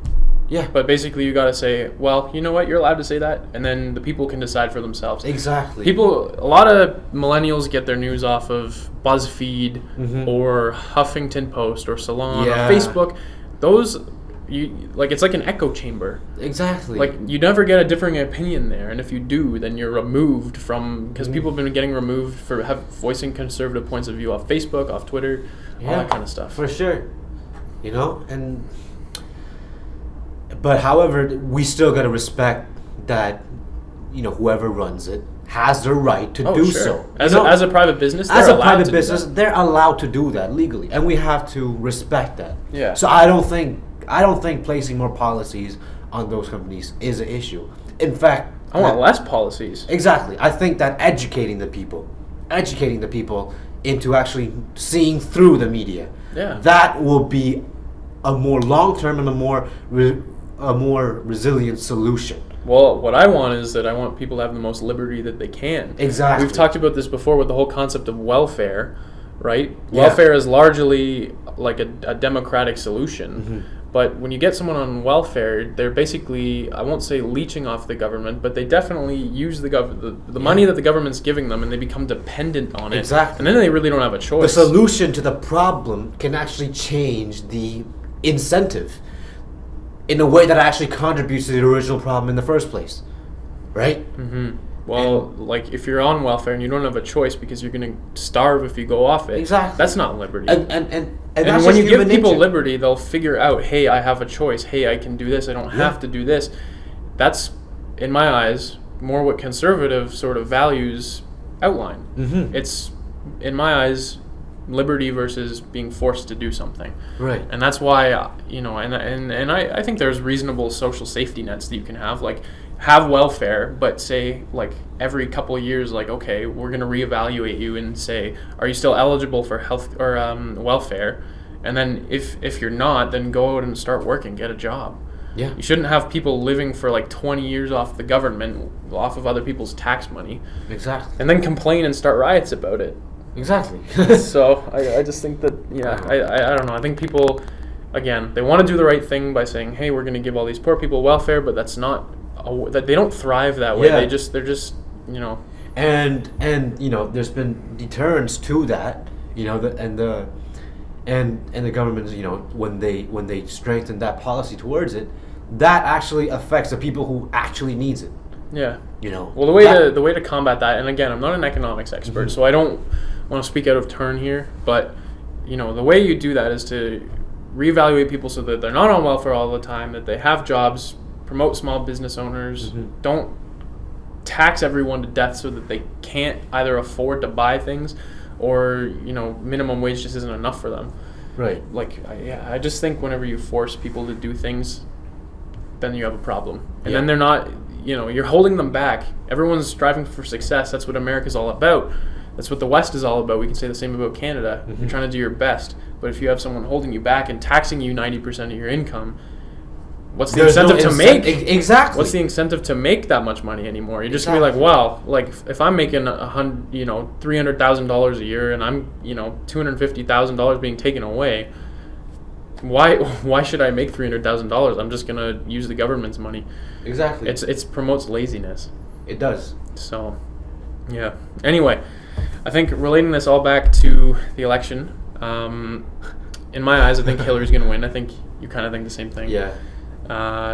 Yeah. But basically, you got to say, well, you know what, you're allowed to say that, and then the people can decide for themselves. Exactly. A lot of millennials get their news off of BuzzFeed or Huffington Post or Salon or Facebook. Those, it's like an echo chamber. Exactly. Like, you never get a differing opinion there, and if you do, then you're removed from, because people have been getting removed for voicing conservative points of view off Facebook, off Twitter, all that kind of stuff. For sure. But however, we still got to respect that, whoever runs it has the right to do so. As a private business, they're allowed to do that legally, and we have to respect that. Yeah. So I don't think placing more policies on those companies is an issue. In fact, I want less policies. Exactly. I think that educating the people into actually seeing through the media, that will be a more long-term and a more resilient solution. Well, what I want is that I want people to have the most liberty that they can. Exactly. We've talked about this before with the whole concept of welfare, right? Yeah. Welfare is largely like a democratic solution. But when you get someone on welfare, they're basically, I won't say leeching off the government, but they definitely use the money that the government's giving them, and they become dependent on it. Exactly. And then they really don't have a choice. The solution to the problem can actually change the incentive in a way that actually contributes to the original problem in the first place, right? Well, if you're on welfare and you don't have a choice because you're going to starve if you go off it, exactly, that's not liberty. And And when you give people liberty, they'll figure out, hey, I have a choice. Hey, I can do this. I don't have to do this. That's, in my eyes, more what conservative sort of values outline. It's, in my eyes, liberty versus being forced to do something. Right. And that's why, and I think there's reasonable social safety nets that you can have. Like, have welfare, but say, every couple of years, okay, we're going to reevaluate you and say, are you still eligible for health or welfare? And then if you're not, then go out and start working, get a job. Yeah. You shouldn't have people living for 20 years off the government, off of other people's tax money. Exactly. And then complain and start riots about it. Exactly. So I just think that, I don't know. I think people, again, they want to do the right thing by saying, hey, we're going to give all these poor people welfare, but that's not, that they don't thrive that way. Yeah. They're just, And there's been deterrents to that, and the governments, when they strengthen that policy towards it, that actually affects the people who actually needs it. Yeah. Well, the way to combat that, and again, I'm not an economics expert, so I don't want to speak out of turn here, but the way you do that is to reevaluate people so that they're not on welfare all the time, that they have jobs, promote small business owners, don't tax everyone to death so that they can't either afford to buy things or minimum wage just isn't enough for them. Right. I just think whenever you force people to do things, then you have a problem, and then they're not. You're holding them back. Everyone's striving for success. That's what America's all about. That's what the West is all about. We can say the same about Canada. You're trying to do your best, but if you have someone holding you back and taxing you 90% of your income, what's the incentive to make? Exactly. What's the incentive to make that much money anymore? You're just gonna be like, wow, if I'm making $300,000 a year and I'm $250,000 being taken away, why should I make $300,000? I'm just gonna use the government's money. Exactly. It promotes laziness. It does. So, yeah. Anyway, I think relating this all back to the election, in my eyes, I think Hillary's gonna win. I think you kind of think the same thing. Yeah.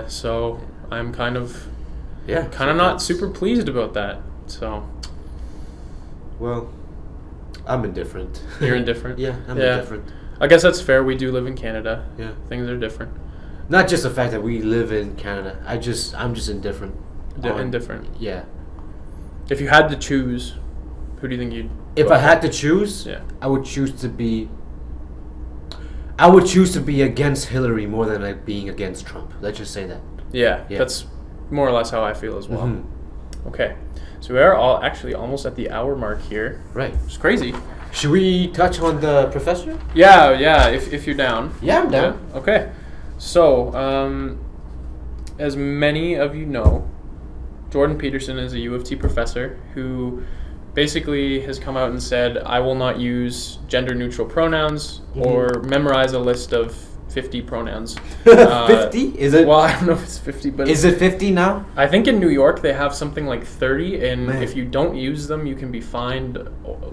So I'm kind of not super pleased about that. So. Well, I'm indifferent. You're indifferent? Yeah, I'm indifferent. I guess that's fair. We do live in Canada. Yeah. Things are different. Not just the fact that we live in Canada. I'm just indifferent. Indifferent. Yeah. If you had to choose, who do you think you'd? If I had to choose, I would choose to be against Hillary more than being against Trump. Let's just say that. Yeah, that's more or less how I feel as well. Okay, so we are all actually almost at the hour mark here. Right. It's crazy. Should we touch on the professor? Yeah. If you're down. Yeah, I'm down. Yeah? Okay. So, as many of you know, Jordan Peterson is a U of T professor who basically has come out and said, I will not use gender-neutral pronouns or memorize a list of 50 pronouns. 50? Is it? Well, I don't know if it's 50, but... Is it 50 now? I think in New York they have something like 30, and Man. if you don't use them, you can be fined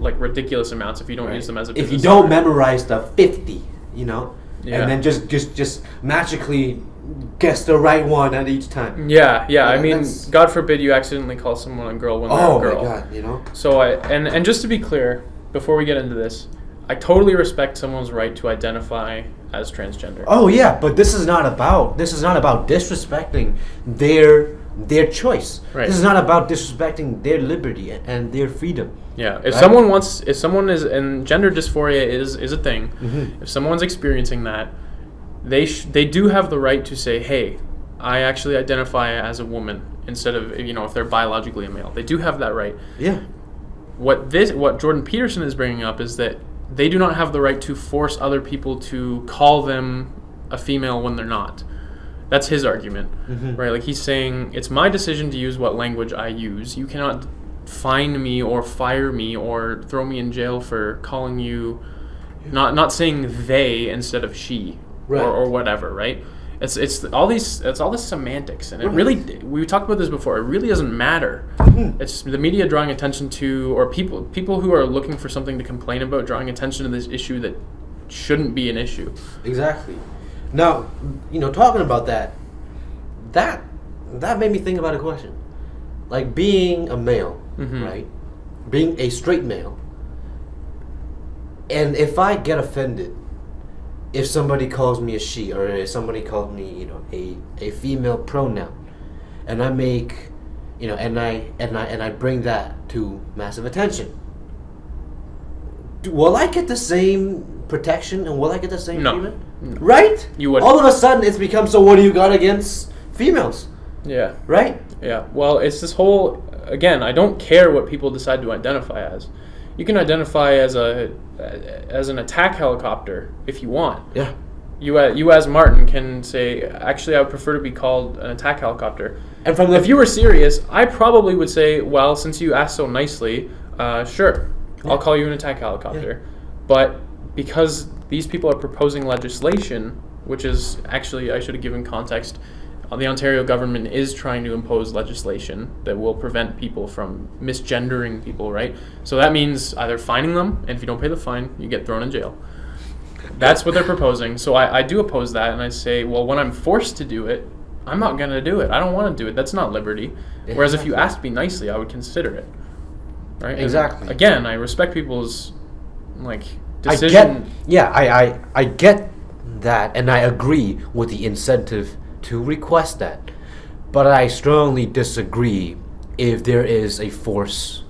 like ridiculous amounts if you don't use them as a If you business don't owner. memorize the 50, you know? Yeah. And then just magically guess the right one at each time. Yeah. I mean, that's- God forbid you accidentally call someone a girl when they're Oh a girl. my god, you know? So and just to be clear, before we get into this, I totally respect someone's right to identify as transgender. Oh yeah, but this is not about disrespecting their choice. Right. This is not about disrespecting their liberty and their freedom. Yeah. If Right? someone is, and gender dysphoria is a thing. Mm-hmm. If someone's experiencing that, they do have the right to say, hey, I actually identify as a woman instead of, if they're biologically a male. They do have that right. Yeah. What Jordan Peterson is bringing up is that they do not have the right to force other people to call them a female when they're not. That's his argument, right? Like he's saying, it's my decision to use what language I use. You cannot fine me or fire me or throw me in jail for calling you, not saying they instead of she, Right. or whatever, right? It's all this semantics, and it Right. really, we talked about this before. It really doesn't matter. It's the media drawing attention to, or people who are looking for something to complain about, drawing attention to this issue that shouldn't be an issue. Exactly. Now, talking about that made me think about a question. Like being a male, right? Being a straight male. And if I get offended if somebody calls me a she, or if somebody calls me, a female pronoun, and I make, and I bring that to massive attention, will I get the same protection and will I get the same No. treatment? No. Right? You wouldn't. All of a sudden, it's become, so what do you got against females? Yeah. Right? Yeah. Well, it's this whole, again, I don't care what people decide to identify as. You can identify as an attack helicopter if you want. Yeah. You as Martin can say, actually, I would prefer to be called an attack helicopter. And from If you were serious, I probably would say, well, since you asked so nicely, sure, I'll call you an attack helicopter. Yeah. But because these people are proposing legislation, which is actually, I should have given context, the Ontario government is trying to impose legislation that will prevent people from misgendering people, right? So that means either fining them, and if you don't pay the fine, you get thrown in jail. That's what they're proposing. So I do oppose that, and I say, well, when I'm forced to do it, I'm not going to do it. I don't want to do it. That's not liberty. Whereas if you asked me nicely, I would consider it. Right? And Exactly. again, I respect people's decision. I get that, and I agree with the incentive to request that, but I strongly disagree if there is a force,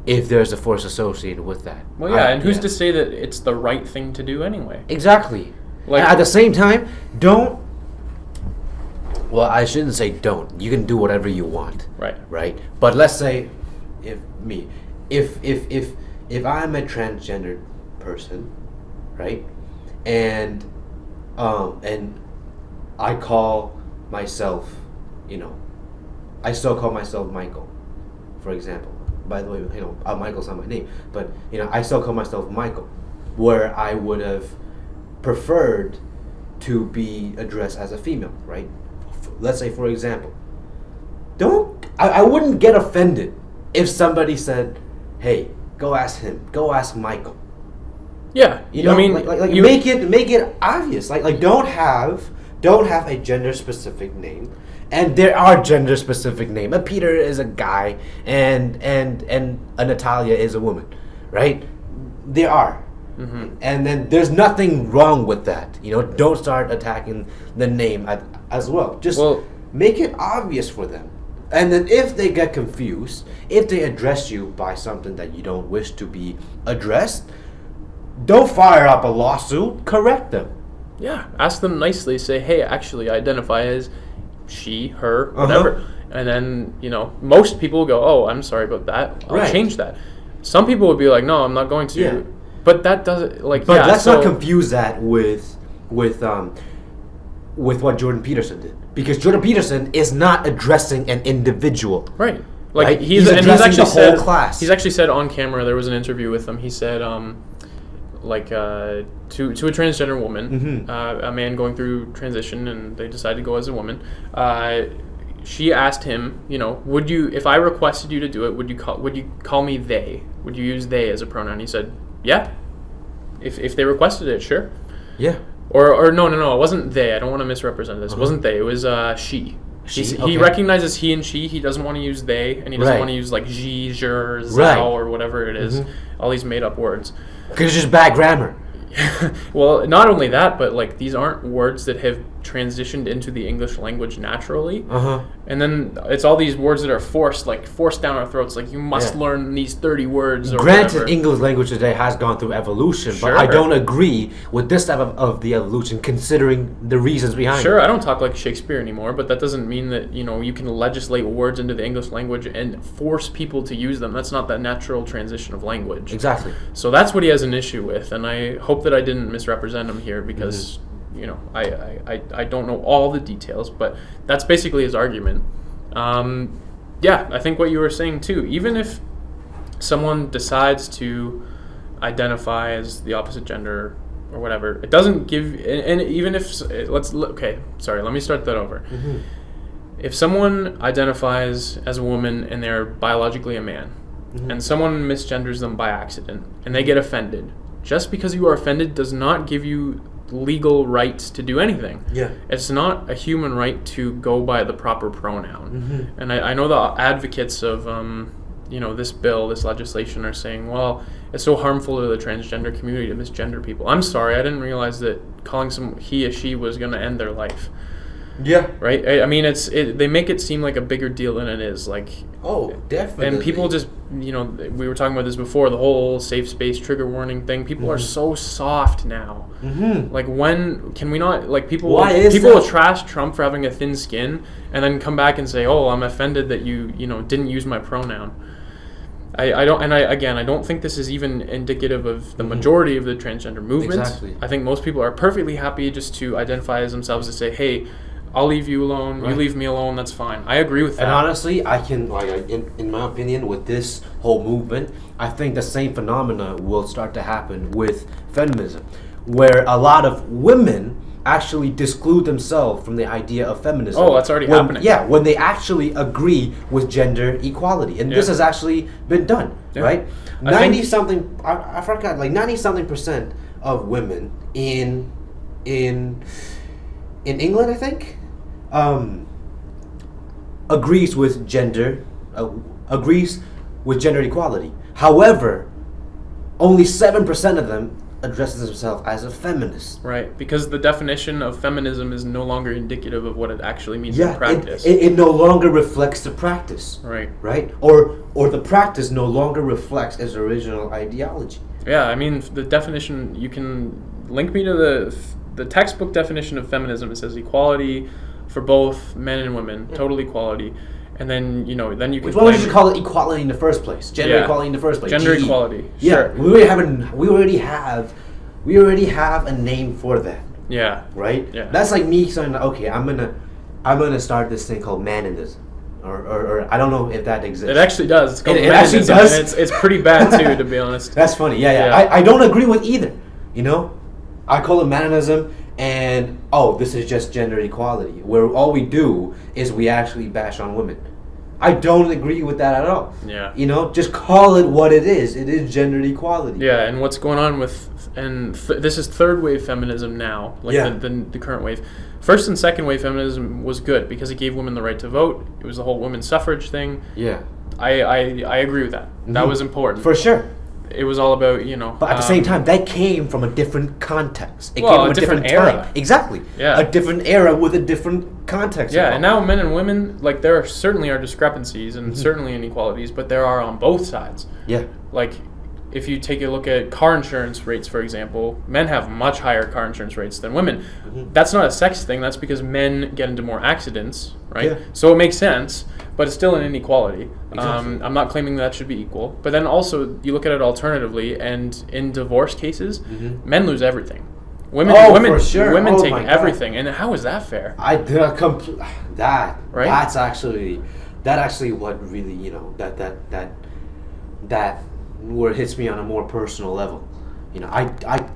if there's a force associated with that. Well, yeah, and who's to say that it's the right thing to do anyway? Exactly. Like- And at the same time, don't. Well, I shouldn't say don't. You can do whatever you want. Right. Right. But let's say, if I'm a transgendered person, right, and I call myself, I still call myself Michael, for example. By the way, Michael's not my name, but I still call myself Michael, where I would have preferred to be addressed as a female, right? Let's say, for example, I wouldn't get offended if somebody said, "Hey, go ask him, go ask Michael." Yeah, I mean, make it obvious. Like don't have a gender specific name, and there are gender specific names. A Peter is a guy, and a Natalia is a woman, right? There are, and then there's nothing wrong with that. Don't start attacking the name as well. Just make it obvious for them. And then if they get confused, if they address you by something that you don't wish to be addressed, don't fire up a lawsuit. Correct them. Yeah, ask them nicely. Say, hey, actually, I identify as she, her, whatever. And then, most people will go, oh, I'm sorry about that. I'll Right. change that. Some people would be like, no, I'm not going to. Yeah. But that doesn't like. But yeah, let's so, not confuse that with what Jordan Peterson did, because Jordan Peterson is not addressing an individual. Right. Like right? he's addressing actually the said, whole class. He's actually said on camera, there was an interview with him. He said, to a transgender woman, a man going through transition, and they decided to go as a woman. She asked him, would you, if I requested you to do it, would you call me they? Would you use they as a pronoun? He said, yeah. If they requested it, sure. Yeah. Or no, it wasn't they. I don't want to misrepresent this. It wasn't they. It was she. He recognizes he and she. He doesn't want to use they, and he doesn't want to use like je, jer, thou, or whatever it is. All these made up words. Because it's just bad grammar. Well, not only that, but like these aren't words that have transitioned into the English language naturally. And then it's all these words that are forced down our throats. Like you must learn these 30 words. Or Granted, whatever. English language today has gone through evolution, Sure. but I don't agree with this type of the evolution, considering the reasons behind it. Sure, I don't talk like Shakespeare anymore, but that doesn't mean that you can legislate words into the English language and force people to use them. That's not that natural transition of language. Exactly. So that's what he has an issue with, and I hope that I didn't misrepresent him here because I don't know all the details, but that's basically his argument. I think what you were saying too. Even if someone decides to identify as the opposite gender or whatever, it doesn't give. And even if let me start that over. If someone identifies as a woman and they're biologically a man, and someone misgenders them by accident, and they get offended, just because you are offended does not give you legal rights to do anything. Yeah. It's not a human right to go by the proper pronoun. And I know the advocates of this bill, this legislation, are saying, well, it's so harmful to the transgender community to misgender people. I'm sorry, I didn't realize that calling some he or she was going to end their life. Yeah. Right? I mean, they make it seem like a bigger deal than it is. Like, oh, definitely. and people just, we were talking about this before, the whole safe space trigger warning thing. People are so soft now. Like, when can we not, like, people will trash Trump for having a thin skin and then come back and say, oh, I'm offended that you didn't use my pronoun. I don't think this is even indicative of the majority of the transgender movement. Exactly. I think most people are perfectly happy just to identify as themselves and say, hey, I'll leave you alone. Right. You leave me alone. That's fine. I agree with that. And honestly, I can, in my opinion, with this whole movement, I think the same phenomena will start to happen with feminism, where a lot of women actually disclude themselves from the idea of feminism. Oh, that's already happening. Yeah, when they actually agree with gender equality, and this has actually been done, right? 90-something, I forgot, like 90-something% of women in England, I think. Agrees with gender equality. However, only 7% of them addresses themselves as a feminist. Right, because the definition of feminism is no longer indicative of what it actually means in practice. It no longer reflects the practice. Right? Or the practice no longer reflects its original ideology. Yeah, I mean, the definition, you can link me to the textbook definition of feminism. It says equality for both men and women, total equality. And then, then you can... Why would you call it equality in the first place? Gender equality in the first place. Gender equality. Yeah, sure. we already have a name for that. Yeah. Right? Yeah. That's like me saying, okay, I'm gonna start this thing called manism. Or I don't know if that exists. It actually does. It's called it actually does. It's pretty bad too, to be honest. That's funny. Yeah. I don't agree with either. I call it manism, and this is just gender equality, where all we do is we actually bash on women. I don't agree with that at all. Yeah. Just call it what it is. It is gender equality. Yeah, and what's going on with this is third wave feminism now, like the current wave. First and second wave feminism was good because it gave women the right to vote. It was the whole women's suffrage thing. Yeah. I agree with that. That was important. For sure. It was all about, But at the same time, that came from a different context. It came from a different era. Time. Exactly. Yeah. A different era with a different context. Yeah, and now men and women, like, there certainly are discrepancies and certainly inequalities, but there are on both sides. Yeah. Like, if you take a look at car insurance rates, for example, men have much higher car insurance rates than women. That's not a sex thing. That's because men get into more accidents, right? Yeah. So it makes sense, but it's still an inequality. Exactly. I'm not claiming that should be equal. But then also, you look at it alternatively, and in divorce cases, men lose everything. Women for sure. Women take my God. everything. And how is that fair? That Right? that's actually what really, you know, that where it hits me on a more personal level. You know, I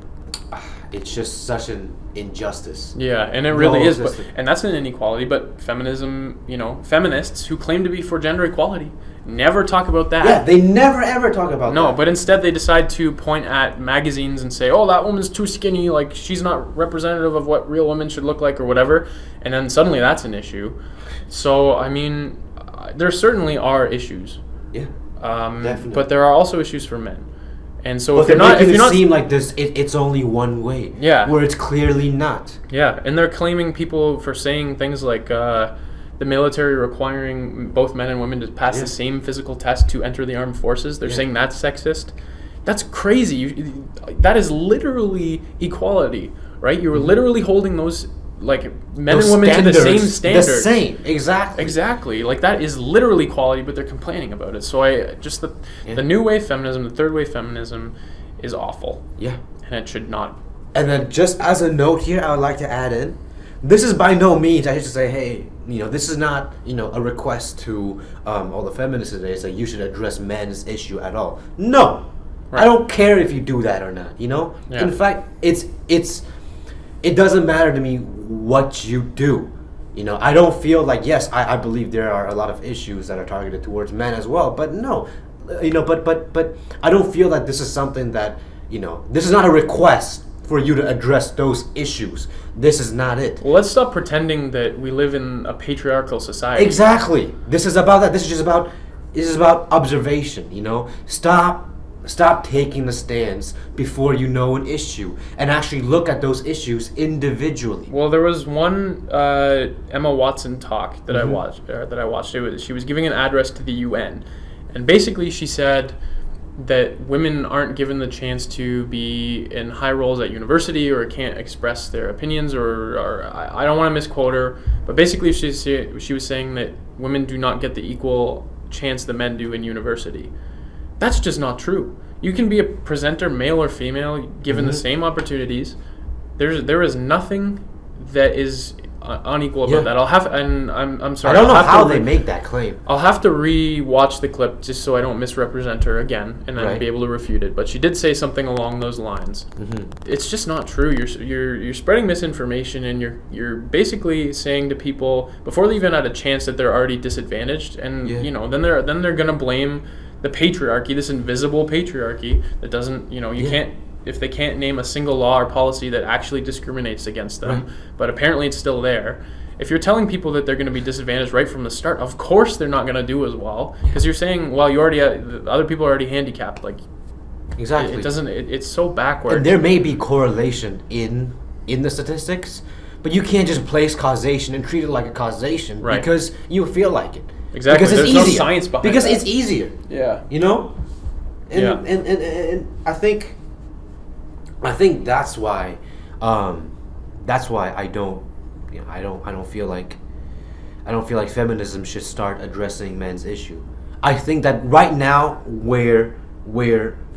it's just such an injustice. Yeah, and it really is. Existed. And that's an inequality. But feminism, you know, feminists who claim to be for gender equality never talk about that. Yeah, they never ever talk about that. No, but instead they decide to point at magazines and say, "Oh, that woman's too skinny. Like she's not representative of what real women should look like, or whatever." And then suddenly that's an issue. So I mean, there certainly are issues. Yeah, definitely. But there are also issues for men. And so But if you're they're not, making it seem like it's only one way. Yeah. Where it's clearly not. Yeah, and they're claiming people for saying things like the military requiring both men and women to pass the same physical test to enter the armed forces. They're saying that's sexist. That's crazy. That is literally equality, right? You were literally holding those, like, men and women to the same standard. The same, exactly. Exactly. Like, that is literally equality, but they're complaining about it. So the new wave feminism, the third wave feminism is awful. Yeah. And it should not. And then just as a note here, I would like to add in, this is by no means, I should say, hey, you know, this is not, you know, a request to all the feminists today that you should address men's issue at all. No. Right. I don't care if you do that or not, you know? Yeah. In fact, it doesn't matter to me what you do. You know, I don't feel like, yes, I believe there are a lot of issues that are targeted towards men as well, but no. You know, but I don't feel that this is something that, you know, this is not a request for you to address those issues. This is not it. Well, let's stop pretending that we live in a patriarchal society. Exactly. This is about that. This is about observation, you know? Stop taking the stance before you know an issue and actually look at those issues individually. Well, there was one Emma Watson talk that I watched. She was giving an address to the UN, and basically she said that women aren't given the chance to be in high roles at university or can't express their opinions, or I don't want to misquote her, but basically she was saying that women do not get the equal chance that men do in university. That's just not true. You can be a presenter, male or female, given the same opportunities. There is nothing that is unequal about that. I'm sorry. I don't know how they make that claim. I'll have to re-watch the clip just so I don't misrepresent her again, and then be able to refute it. But she did say something along those lines. It's just not true. You're spreading misinformation, and you're basically saying to people before they even had a chance that they're already disadvantaged, and you know then they're gonna blame the patriarchy, this invisible patriarchy that doesn't, you know, you can't, if they can't name a single law or policy that actually discriminates against them, but apparently it's still there. If you're telling people that they're going to be disadvantaged right from the start, of course they're not going to do as well, because you're saying, well, you already other people are already handicapped. Like, exactly, it doesn't. It's so backwards. And there may be correlation in the statistics, but you can't just place causation and treat it like a causation because you feel like it. Exactly. Because it's There's easier. no science behind because that. it's easier. Yeah. You know? And I think that's why I don't feel like feminism should start addressing men's issue. I think that right now where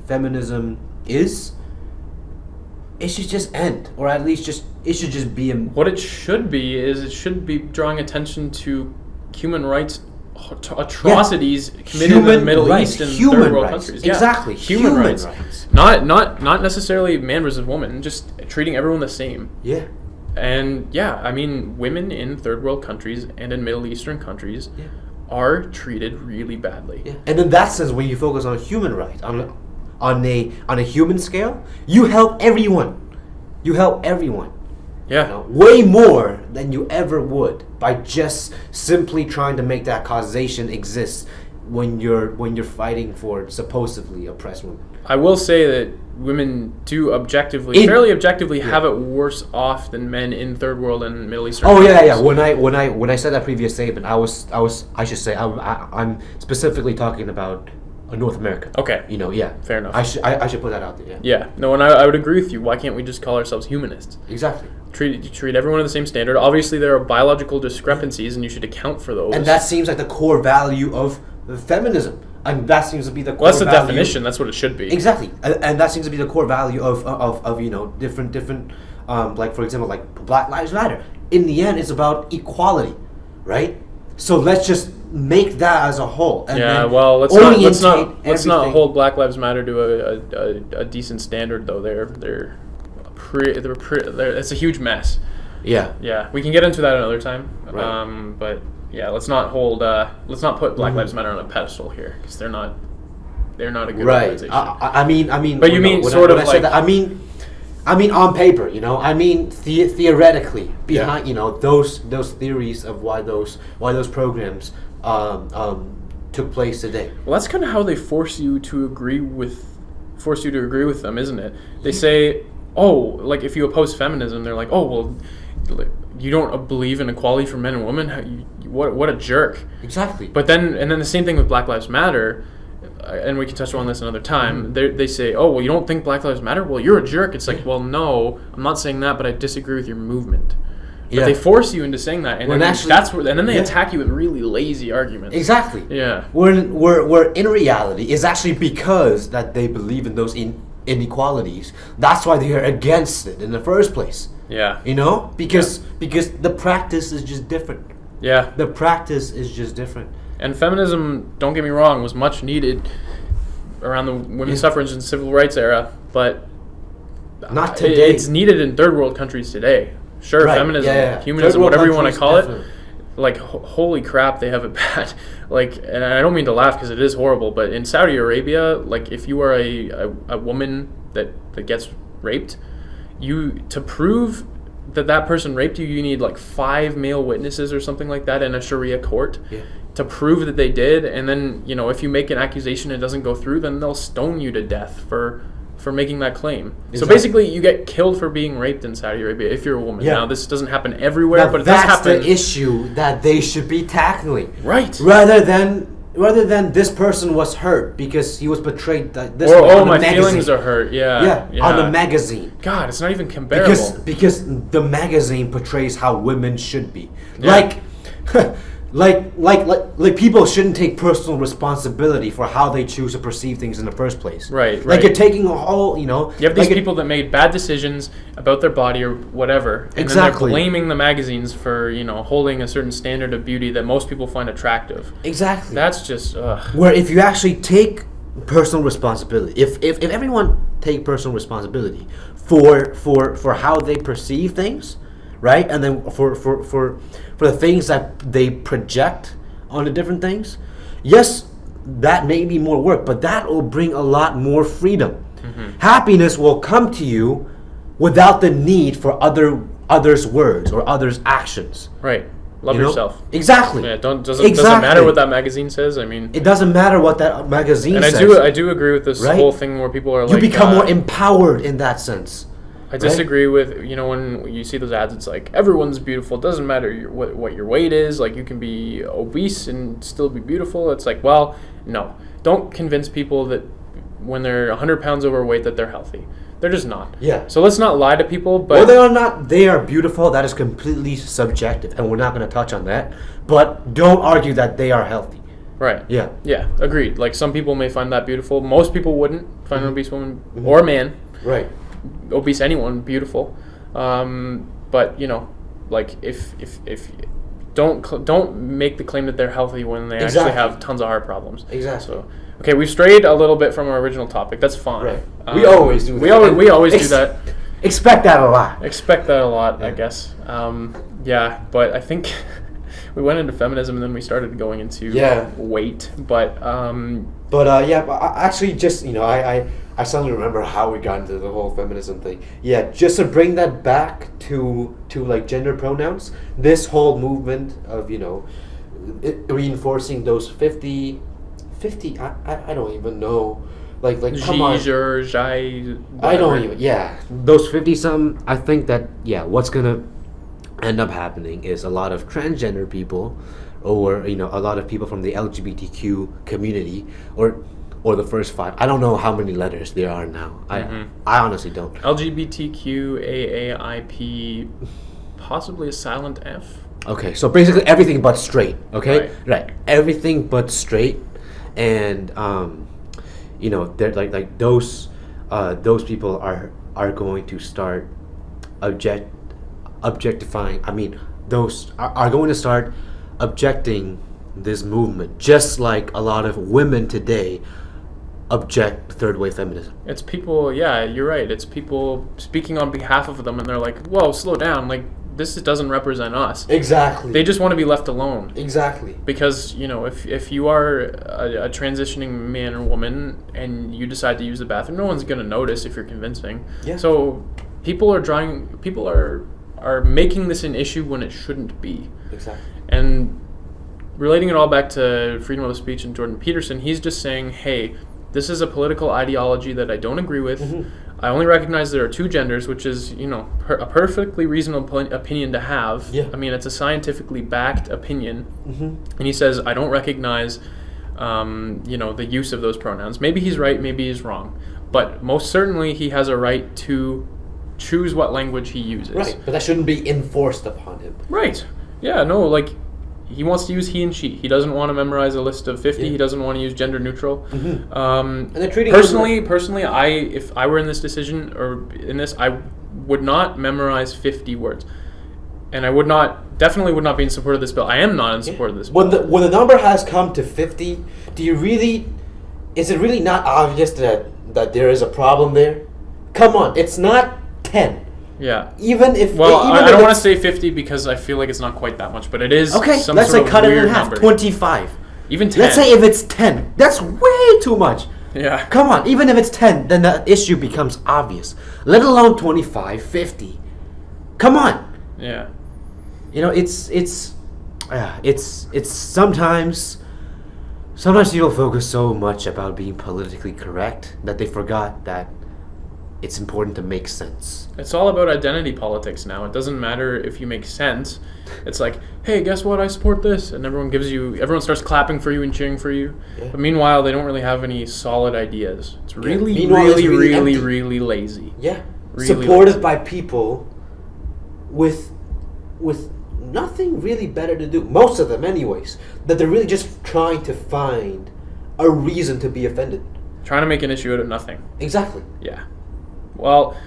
feminism is, it should just end, or at least it should just be what it should be is it should be drawing attention to human rights atrocities committed in the Middle East and third world countries. Yeah. Exactly. Human rights. Not necessarily man versus woman, just treating everyone the same. Yeah. And I mean, women in third world countries and in Middle Eastern countries are treated really badly. Yeah. And in that sense, when you focus on human rights, on a human scale, you help everyone. Yeah. You know, way more than you ever would by just simply trying to make that causation exist when you're fighting for supposedly oppressed women. I will say that women do fairly objectively have it worse off than men in third world and Middle Eastern countries. Yeah. When I said that previous statement, I'm specifically talking about North America. Okay. Yeah. Fair enough. I should put that out there. Yeah. Yeah. No, and I would agree with you. Why can't we just call ourselves humanists? Exactly. Treat everyone at the same standard. Obviously, there are biological discrepancies, and you should account for those. And that seems like the core value of feminism. And that seems to be the core well, that's the value. definition. That's what it should be. Exactly. And that seems to be the core value of different like, for example, like Black Lives Matter. In the end, it's about equality, right? So let's just make that as a whole. And let's not hold Black Lives Matter to a decent standard though. It's a huge mess. Yeah. Yeah, we can get into that another time. Right. But yeah, let's not put Black Lives Matter on a pedestal here because they're not a good organization. I mean. But you mean sort of like I mean on paper, I mean theoretically behind, those theories of why those programs took place today. Well, that's kind of how they force you to agree with them, isn't it? They say, oh, like if you oppose feminism, they're like, oh, well, you don't believe in equality for men and women. What a jerk. Exactly. But then the same thing with Black Lives Matter. And we can touch on this another time. They say, "Oh, well, you don't think Black Lives Matter? Well, you're a jerk." It's like, well, no, I'm not saying that, but I disagree with your movement. But they force you into saying that, and then they attack you with really lazy arguments. Exactly. Yeah. Where in reality is actually because that they believe in those inequalities. That's why they are against it in the first place. Yeah. Because the practice is just different. Yeah. The practice is just different. And feminism, don't get me wrong, was much needed around the women's suffrage and civil rights era, but not today. It's needed in third world countries today. Sure, right. Feminism, humanism, whatever you want to call it. Like, holy crap, they have it bad. Like, and I don't mean to laugh because it is horrible, but in Saudi Arabia, like, if you are a woman that gets raped, to prove that person raped you, you need like 5 male witnesses or something like that in a Sharia court. Yeah. To prove that they did, and then if you make an accusation and it doesn't go through, then they'll stone you to death for making that claim. Exactly. So basically, you get killed for being raped in Saudi Arabia if you're a woman. Yeah. Now, this doesn't happen everywhere, but it does happen. That's the issue that they should be tackling. Right. Rather than this person was hurt because he was betrayed. My feelings are hurt. Yeah. On the magazine. God, it's not even comparable. Because the magazine portrays how women should be. Yeah. Like people shouldn't take personal responsibility for how they choose to perceive things in the first place. Right. Like you're taking a whole, You have these people that made bad decisions about their body or whatever, and then they're blaming the magazines for holding a certain standard of beauty that most people find attractive. Exactly. That's just where if you actually take personal responsibility, if everyone take personal responsibility for how they perceive things, right, and then for the things that they project on the different things, yes, that may be more work, but that will bring a lot more freedom. Mm-hmm. Happiness will come to you without the need for others' words or others' actions. Right. Love yourself. Exactly. Yeah. Doesn't matter what that magazine says. I mean, it doesn't matter what that magazine says. And I do agree with this whole thing where people are like, you become more empowered in that sense. I disagree with, when you see those ads, it's like, everyone's beautiful. It doesn't matter what your weight is. Like, you can be obese and still be beautiful. It's like, well, no. Don't convince people that when they're 100 pounds overweight that they're healthy. They're just not. Yeah. So let's not lie to people. But well, they are not. They are beautiful. That is completely subjective, and we're not going to touch on that. But don't argue that they are healthy. Right. Yeah. Yeah, agreed. Like, some people may find that beautiful. Most people wouldn't find an obese woman or man. Right. Obese anyone beautiful, but like if don't make the claim that they're healthy when they actually have tons of heart problems. Exactly. So okay, we've strayed a little bit from our original topic. That's fine. Right. We always do that. We always do that. Expect that a lot. Yeah. I guess. Yeah, but I think we went into feminism and then we started going into weight. But actually, just I suddenly remember how we got into the whole feminism thing. Yeah, just to bring that back to like gender pronouns. This whole movement of reinforcing those 50. I don't even know. Like come on. I don't even. Yeah, those 50-some. I think that what's gonna end up happening is a lot of transgender people, or a lot of people from the LGBTQ community, or or the first 5. I don't know how many letters there are now. I honestly don't. LGBTQAAIP, possibly a silent F. Okay, so basically everything but straight. Okay, Right. everything but straight, and they're like those people are going to start objectifying. I mean, those are going to start objecting this movement, just like a lot of women today object third wave feminism. It's people, yeah, you're right. It's people speaking on behalf of them, and they're like, whoa, slow down. Like, this doesn't represent us. Exactly. They just want to be left alone. Exactly. Because, if you are a transitioning man or woman and you decide to use the bathroom, no one's going to notice if you're convincing. Yeah. So people are making this an issue when it shouldn't be. Exactly. And relating it all back to freedom of speech and Jordan Peterson, he's just saying, hey, this is a political ideology that I don't agree with. I only recognize there are 2 genders, which is, a perfectly reasonable opinion to have. Yeah. I mean, it's a scientifically backed opinion. And he says, I don't recognize, the use of those pronouns. Maybe he's right, maybe he's wrong. But most certainly he has a right to choose what language he uses. Right, but that shouldn't be enforced upon him. Right. Yeah, no, like, he wants to use he and she. He doesn't want to memorize a list of 50. He doesn't want to use gender neutral. And they're treating personally, if I were in this decision or in this, I would not memorize 50 words, and I definitely would not be in support of this bill. I am not in support of this bill. When the number has come to 50, is it really not obvious that there is a problem there? Come on, it's not 10. Yeah. Even if I don't want to say 50 because I feel like it's not quite that much, but it is. Okay, some let's sort say of cut it weird in half. number. 25. Even 10. Let's say if it's 10, that's way too much. Yeah. Come on, even if it's 10, then the issue becomes obvious. Let alone 25, 50. Come on. Yeah. It's sometimes people focus so much about being politically correct that they forgot that it's important to make sense. It's all about identity politics now. It doesn't matter if you make sense. It's like, hey, guess what? I support this, and everyone starts clapping for you and cheering for you. Yeah. But meanwhile, they don't really have any solid ideas. It's really, Meanwhile, it's really empty. really lazy. Yeah. Really Supported lazy. by people with nothing really better to do. Most of them, anyways. That they're really just trying to find a reason to be offended. Trying to make an issue out of nothing. Exactly. Yeah. Well,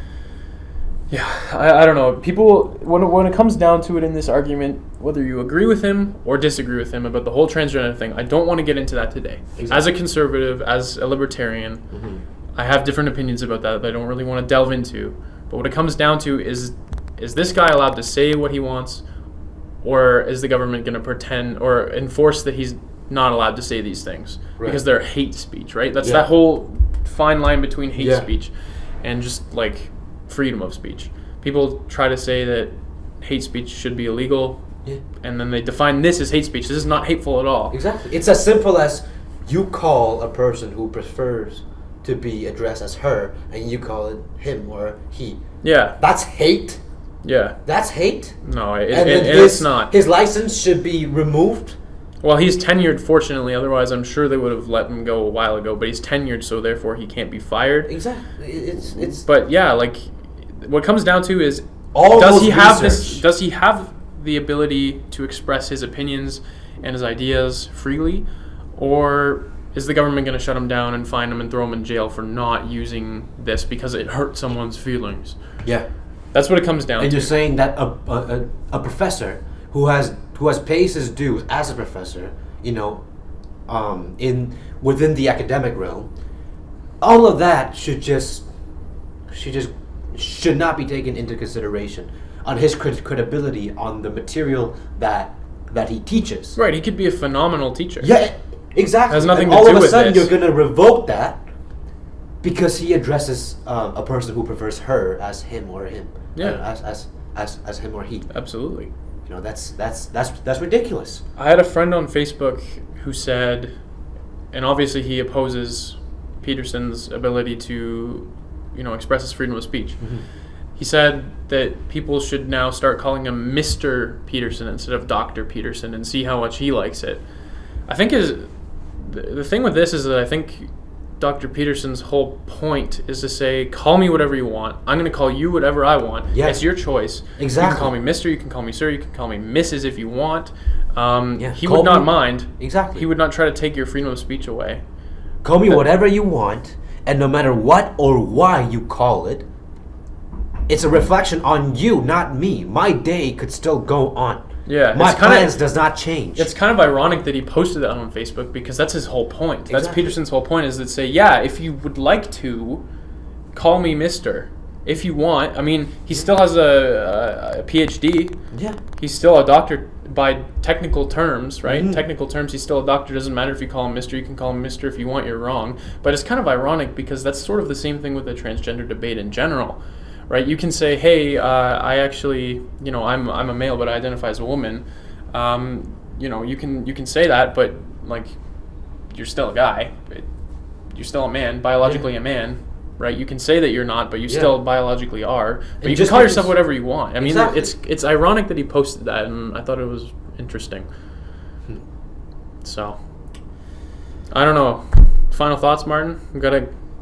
yeah, I don't know. People, when it comes down to it in this argument, whether you agree with him or disagree with him about the whole transgender thing, I don't want to get into that today. Exactly. As a conservative, as a libertarian, I have different opinions about that I don't really want to delve into. But what it comes down to is this guy allowed to say what he wants, or is the government going to pretend or enforce that he's not allowed to say these things? Right. Because they're hate speech, right? That's that whole fine line between hate speech and just like freedom of speech. People try to say that hate speech should be illegal, and then they define this as hate speech. This is not hateful at all. Exactly. It's as simple as you call a person who prefers to be addressed as her, and you call it him or he. Yeah. That's hate? Yeah. That's hate? No, And it's not. His license should be removed? Well, he's tenured, fortunately. Otherwise, I'm sure they would have let him go a while ago. But he's tenured, so therefore he can't be fired. Exactly. It's. But yeah, like what it comes down to is, All does those he have research. Does he have the ability to express his opinions and his ideas freely, or is the government going to shut him down and fine him and throw him in jail for not using this because it hurt someone's feelings? Yeah. That's what it comes down And to. you're saying that a professor who has paid his dues as a professor, within the academic realm, all of that should not be taken into consideration on his credibility on the material that he teaches. Right, he could be a phenomenal teacher. Yeah, exactly. Has nothing and to all do of a with sudden this. you're gonna revoke that because he addresses a person who prefers her as him or him. Yeah. As him or he. Absolutely. That's ridiculous. I had a friend on Facebook who said, and obviously he opposes Peterson's ability to, express his freedom of speech. Mm-hmm. He said that people should now start calling him Mr. Peterson instead of Dr. Peterson and see how much he likes it. I think the thing with this is that I think Dr. Peterson's whole point is to say, call me whatever you want. I'm going to call you whatever I want. Yeah. It's your choice. Exactly. You can call me Mr., you can call me Sir, you can call me Mrs. if you want. He Call would not me- mind. Exactly. He would not try to take your freedom of speech away. Call me whatever you want, and no matter what or why you call it, it's a reflection on you, not me. My day could still go on. Yeah, My it's kinda- plans does not change. It's kind of ironic that he posted that on Facebook because that's his whole point. That's Exactly. Peterson's whole point is to say, yeah, if you would like to, call me Mr. If you want. I mean, he still has a PhD. Yeah. He's still a doctor by technical terms, right? Mhm. Technical terms, he's still a doctor. Doesn't matter if you call him Mr. You can call him Mr. If you want, you're wrong. But it's kind of ironic because that's sort of the same thing with the transgender debate in general. Right, you can say, "Hey, I actually, I'm a male, but I identify as a woman." You can say that, but like, you're still a guy. You're still a man, biologically a man, right? You can say that you're not, but you still biologically are. But And you can just call because- yourself whatever you want. I mean, Exactly. it's ironic that he posted that, and I thought it was interesting. So, I don't know. Final thoughts, Martin?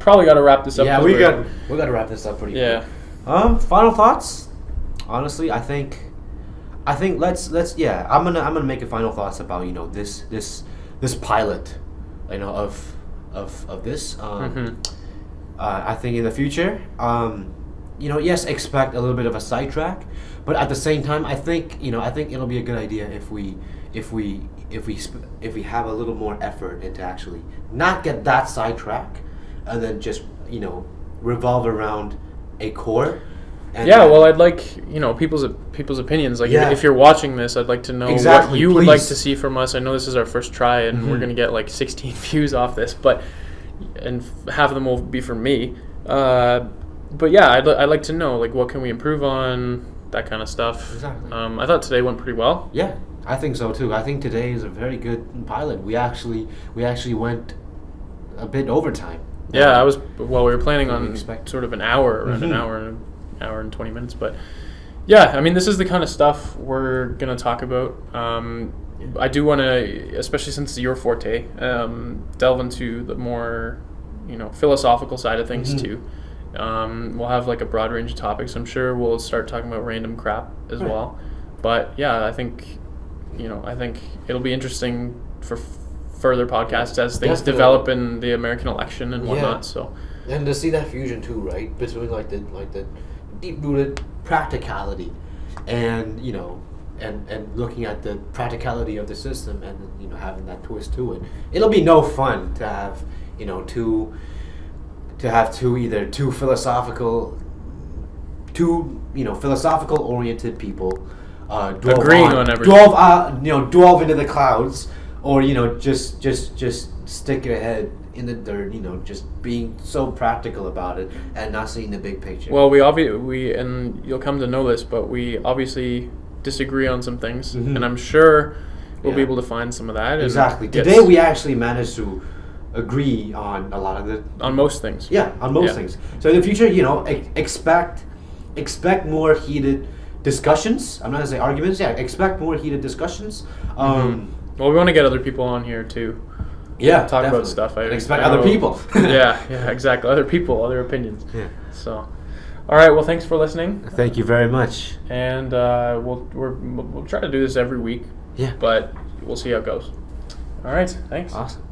Probably got to wrap this up. Yeah, 'cause we we're- got to wrap this up pretty Yeah. quick. Final thoughts. Honestly, I think let's I'm gonna make a final thoughts about this pilot, of this. I think in the future, yes, expect a little bit of a sidetrack, but at the same time, I think it'll be a good idea if we have a little more effort into actually not get that sidetrack, and then just revolve around a core. And Yeah, well, I'd like people's opinions. Like, Yeah. if you're watching this, I'd like to know what Exactly, you would like please. to see from us. I know this is our first try, and we're gonna get like 16 views off this, and half of them will be from me. But yeah, I'd like to know like what can we improve on, that kind of stuff. Exactly. I thought today went pretty well. Yeah, I think so too. I think today is a very good pilot. We actually went a bit overtime. Yeah, we were planning What do you on expect? sort of an hour, around an Mhm. hour and 20 minutes, but yeah, I mean, this is the kind of stuff we're gonna talk about. I do want to, especially since it's your forte, delve into the more, philosophical side of things too. We'll have like a broad range of topics. I'm sure we'll start talking about random crap as Right. well. But yeah, I think it'll be interesting for further podcasts as things Definitely. develop in the American election and whatnot. Yeah. So And to see that fusion too, right, between like the deep rooted practicality, and and looking at the practicality of the system, and having that twist to it. It'll be no fun to have two philosophical oriented people Agreeing on everything. delve into the clouds, or just stick your head in the dirt, just being so practical about it and not seeing the big picture. well, we and you'll come to know this, but we obviously disagree on some things, Mhm. and I'm sure we'll be Yeah. able to find some of that. And Exactly. get Today we actually managed to agree on a lot of the on most things. on most Yeah. things. So in the future, expect more heated discussions. I'm not gonna say arguments. Yeah, expect more heated discussions. Well, we want to get other people on here too. Yeah, Talk about definitely. stuff. And expect I other know- people. yeah, exactly. Other people, other opinions. Yeah. So, all right. Well, thanks for listening, Thank you very much. and we'll try to do this every week, Yeah. but we'll see how it goes. All right. Thanks. Awesome.